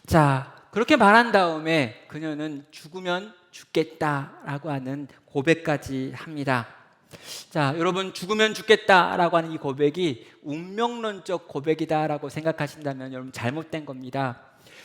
자, 그렇게 말한 다음에 그녀는 죽으면 죽겠다라고 하는 고백까지 합니다. 자, 여러분, 죽으면 죽겠다라고 하는 이 고백이 운명론적 고백이다라고 생각하신다면 여러분 잘못된 겁니다.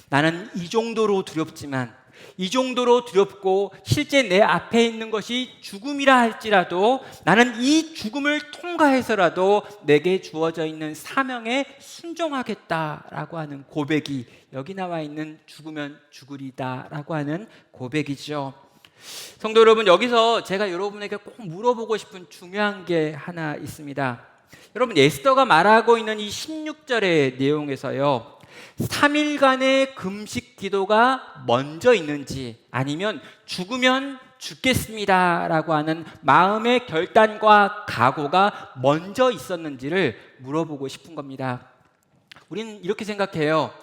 나는 이 정도로 두렵지만, 이 정도로 두렵고 실제 내 앞에 있는 것이 죽음이라 할지라도 나는 이 죽음을 통과해서라도 내게 주어져 있는 사명에 순종하겠다라고 하는 고백이 여기 나와 있는 죽으면 죽으리다라고 하는 고백이죠. 성도 여러분, 여기서 제가 여러분에게 꼭 물어보고 싶은 중요한 게 하나 있습니다. 여러분, 에스더가 말하고 있는 이 16절의 내용에서요, 3일간의 금식 기도가 먼저 있는지 아니면 죽으면 죽겠습니다 라고 하는 마음의 결단과 각오가 먼저 있었는지를 물어보고 싶은 겁니다. 우리는 이렇게 생각해요.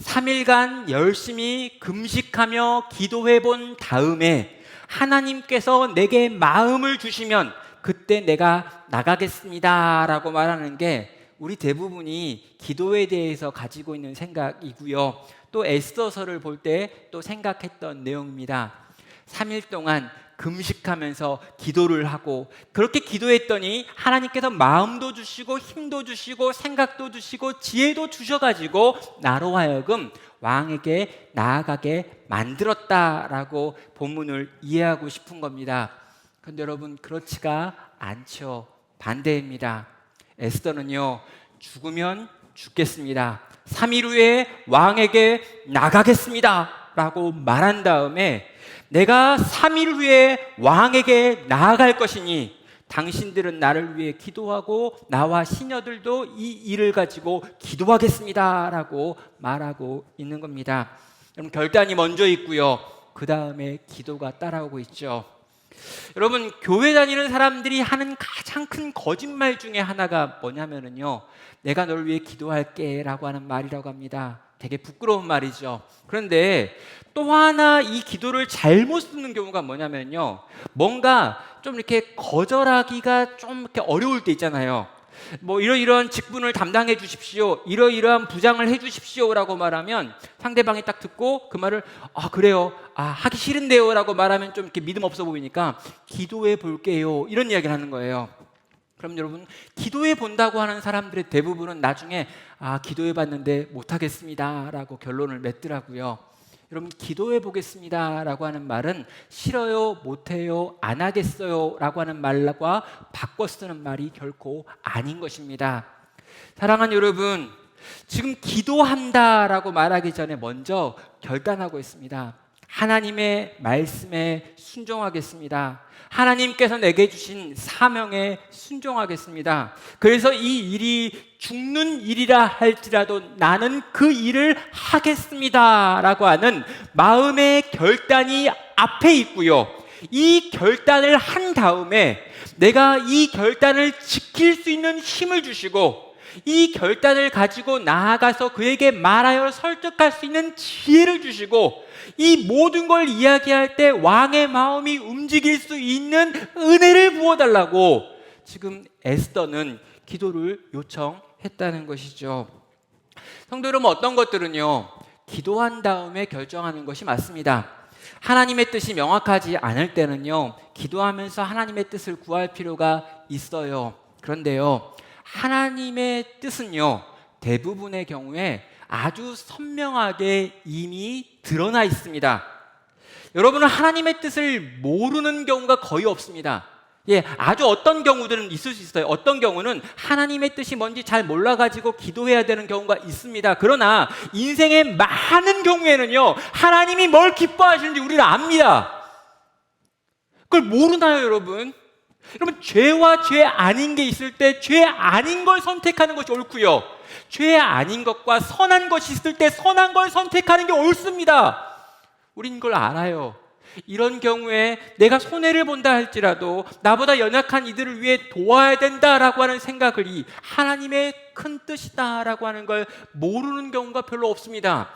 3일간 열심히 금식하며 기도해 본 다음에 하나님께서 내게 마음을 주시면 그때 내가 나가겠습니다 라고 말하는 게 우리 대부분이 기도에 대해서 가지고 있는 생각이고요. 또 에스더서를 볼 때 또 생각했던 내용입니다. 3일 동안 금식하면서 기도를 하고 그렇게 기도했더니 하나님께서 마음도 주시고 힘도 주시고 생각도 주시고 지혜도 주셔가지고 나로 하여금 왕에게 나아가게 만들었다라고 본문을 이해하고 싶은 겁니다. 그런데 여러분, 그렇지가 않죠. 반대입니다. 에스더는요, 죽으면 죽겠습니다, 3일 후에 왕에게 나가겠습니다 라고 말한 다음에 내가 3일 후에 왕에게 나아갈 것이니 당신들은 나를 위해 기도하고 나와 시녀들도 이 일을 가지고 기도하겠습니다 라고 말하고 있는 겁니다. 여러분, 결단이 먼저 있고요, 그 다음에 기도가 따라오고 있죠. 여러분, 교회 다니는 사람들이 하는 가장 큰 거짓말 중에 하나가 뭐냐면요, 내가 너를 위해 기도할게 라고 하는 말이라고 합니다. 되게 부끄러운 말이죠. 그런데 또 하나 이 기도를 잘못 쓰는 경우가 뭐냐면요, 뭔가 좀 이렇게 거절하기가 좀 이렇게 어려울 때 있잖아요. 뭐 이러이러한 직분을 담당해 주십시오, 이러이러한 부장을 해 주십시오 라고 말하면 상대방이 딱 듣고 그 말을 그래요, 하기 싫은데요 라고 말하면 좀 이렇게 믿음 없어 보이니까 기도해 볼게요 이런 이야기를 하는 거예요. 그럼 여러분, 기도해 본다고 하는 사람들의 대부분은 나중에 기도해 봤는데 못하겠습니다 라고 결론을 맺더라고요. 여러분, 기도해 보겠습니다 라고 하는 말은 싫어요, 못해요, 안 하겠어요 라고 하는 말과 바꿔 쓰는 말이 결코 아닌 것입니다. 사랑하는 여러분, 지금 기도한다 라고 말하기 전에 먼저 결단하고 있습니다. 하나님의 말씀에 순종하겠습니다. 하나님께서 내게 주신 사명에 순종하겠습니다. 그래서 이 일이 죽는 일이라 할지라도 나는 그 일을 하겠습니다 라고 하는 마음의 결단이 앞에 있고요, 이 결단을 한 다음에 내가 이 결단을 지킬 수 있는 힘을 주시고 이 결단을 가지고 나아가서 그에게 말하여 설득할 수 있는 지혜를 주시고 이 모든 걸 이야기할 때 왕의 마음이 움직일 수 있는 은혜를 부어달라고 지금 에스더는 기도를 요청했다는 것이죠. 성도 여러분, 어떤 것들은요, 기도한 다음에 결정하는 것이 맞습니다. 하나님의 뜻이 명확하지 않을 때는요, 기도하면서 하나님의 뜻을 구할 필요가 있어요. 그런데요, 하나님의 뜻은요, 대부분의 경우에 아주 선명하게 이미 드러나 있습니다. 여러분은 하나님의 뜻을 모르는 경우가 거의 없습니다. 아주 어떤 경우들은 있을 수 있어요. 어떤 경우는 하나님의 뜻이 뭔지 잘 몰라가지고 기도해야 되는 경우가 있습니다. 그러나 인생의 많은 경우에는요, 하나님이 뭘 기뻐하시는지 우리는 압니다. 그걸 모르나요, 여러분? 여러분, 죄와 죄 아닌 게 있을 때 죄 아닌 걸 선택하는 것이 옳고요, 죄 아닌 것과 선한 것이 있을 때 선한 걸 선택하는 게 옳습니다. 우린 그걸 알아요. 이런 경우에 내가 손해를 본다 할지라도 나보다 연약한 이들을 위해 도와야 된다라고 하는 생각을 이 하나님의 큰 뜻이다라고 하는 걸 모르는 경우가 별로 없습니다.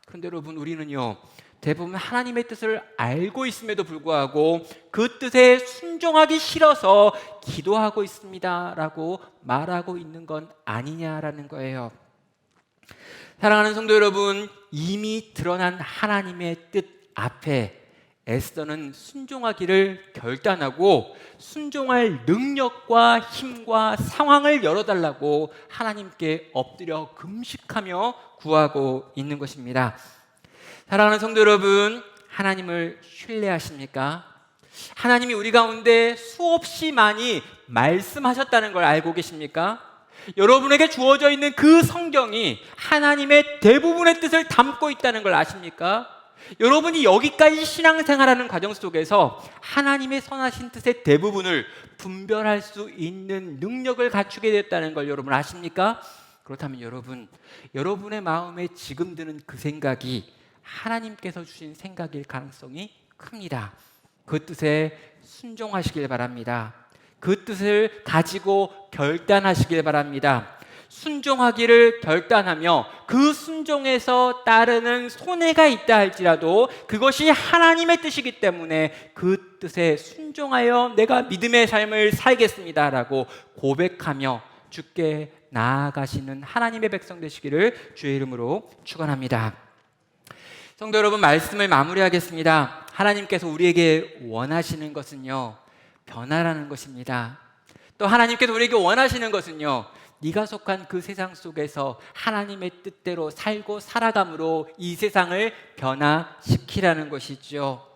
그런데 여러분, 우리는요, 대부분 하나님의 뜻을 알고 있음에도 불구하고 그 뜻에 순종하기 싫어서 기도하고 있습니다 라고 말하고 있는 건 아니냐라는 거예요. 사랑하는 성도 여러분, 이미 드러난 하나님의 뜻 앞에 에스더는 순종하기를 결단하고 순종할 능력과 힘과 상황을 열어달라고 하나님께 엎드려 금식하며 구하고 있는 것입니다. 사랑하는 성도 여러분, 하나님을 신뢰하십니까? 하나님이 우리 가운데 수없이 많이 말씀하셨다는 걸 알고 계십니까? 여러분에게 주어져 있는 그 성경이 하나님의 대부분의 뜻을 담고 있다는 걸 아십니까? 여러분이 여기까지 신앙생활하는 과정 속에서 하나님의 선하신 뜻의 대부분을 분별할 수 있는 능력을 갖추게 됐다는 걸 여러분 아십니까? 그렇다면 여러분의 마음에 지금 드는 그 생각이 하나님께서 주신 생각일 가능성이 큽니다. 그 뜻에 순종하시길 바랍니다. 그 뜻을 가지고 결단하시길 바랍니다. 순종하기를 결단하며 그 순종에서 따르는 손해가 있다 할지라도 그것이 하나님의 뜻이기 때문에 그 뜻에 순종하여 내가 믿음의 삶을 살겠습니다라고 고백하며 주께 나아가시는 하나님의 백성 되시기를 주의 이름으로 축원합니다. 성도 여러분, 말씀을 마무리하겠습니다. 하나님께서 우리에게 원하시는 것은요, 변화라는 것입니다. 또 하나님께서 우리에게 원하시는 것은요, 네가 속한 그 세상 속에서 하나님의 뜻대로 살고 살아감으로 이 세상을 변화시키라는 것이죠.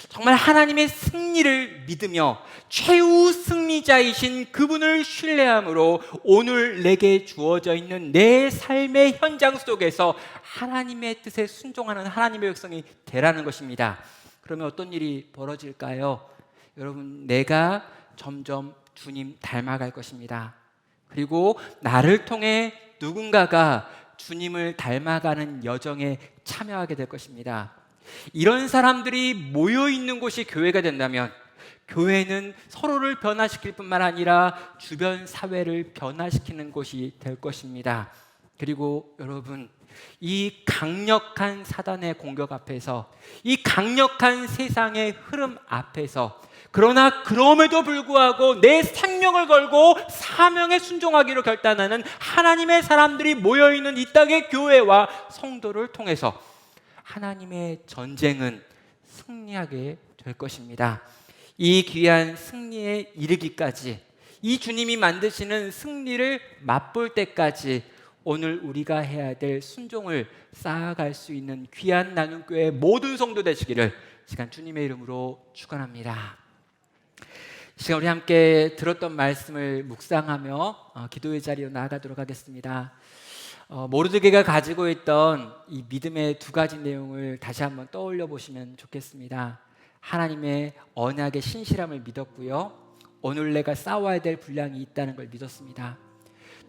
정말 하나님의 승리를 믿으며 최후 승리자이신 그분을 신뢰함으로 오늘 내게 주어져 있는 내 삶의 현장 속에서 하나님의 뜻에 순종하는 하나님의 백성이 되라는 것입니다. 그러면 어떤 일이 벌어질까요? 여러분, 내가 점점 주님 닮아갈 것입니다. 그리고 나를 통해 누군가가 주님을 닮아가는 여정에 참여하게 될 것입니다. 이런 사람들이 모여 있는 곳이 교회가 된다면 교회는 서로를 변화시킬 뿐만 아니라 주변 사회를 변화시키는 곳이 될 것입니다. 그리고 여러분, 이 강력한 사단의 공격 앞에서, 이 강력한 세상의 흐름 앞에서, 그러나 그럼에도 불구하고 내 생명을 걸고 사명에 순종하기로 결단하는 하나님의 사람들이 모여있는 이 땅의 교회와 성도를 통해서 하나님의 전쟁은 승리하게 될 것입니다. 이 귀한 승리에 이르기까지, 이 주님이 만드시는 승리를 맛볼 때까지 오늘 우리가 해야 될 순종을 쌓아갈 수 있는 귀한 나눔교회 모든 성도 되시기를 시간 주님의 이름으로 축원합니다. 시간 우리 함께 들었던 말씀을 묵상하며 기도의 자리로 나아가도록 하겠습니다. 모르드게가 가지고 있던 이 믿음의 두 가지 내용을 다시 한번 떠올려 보시면 좋겠습니다. 하나님의 언약의 신실함을 믿었고요, 오늘 내가 싸워야 될 분량이 있다는 걸 믿었습니다.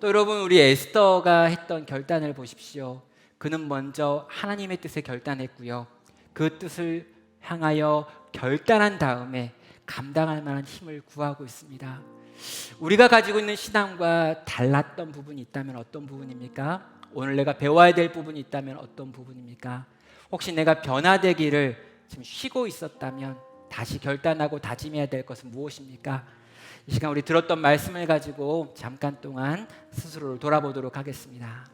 또 여러분, 우리 에스더가 했던 결단을 보십시오. 그는 먼저 하나님의 뜻에 결단했고요, 그 뜻을 향하여 결단한 다음에 감당할 만한 힘을 구하고 있습니다. 우리가 가지고 있는 신앙과 달랐던 부분이 있다면 어떤 부분입니까? 오늘 내가 배워야 될 부분이 있다면 어떤 부분입니까? 혹시 내가 변화되기를 지금 쉬고 있었다면 다시 결단하고 다짐해야 될 것은 무엇입니까? 이 시간 우리 들었던 말씀을 가지고 잠깐 동안 스스로를 돌아보도록 하겠습니다.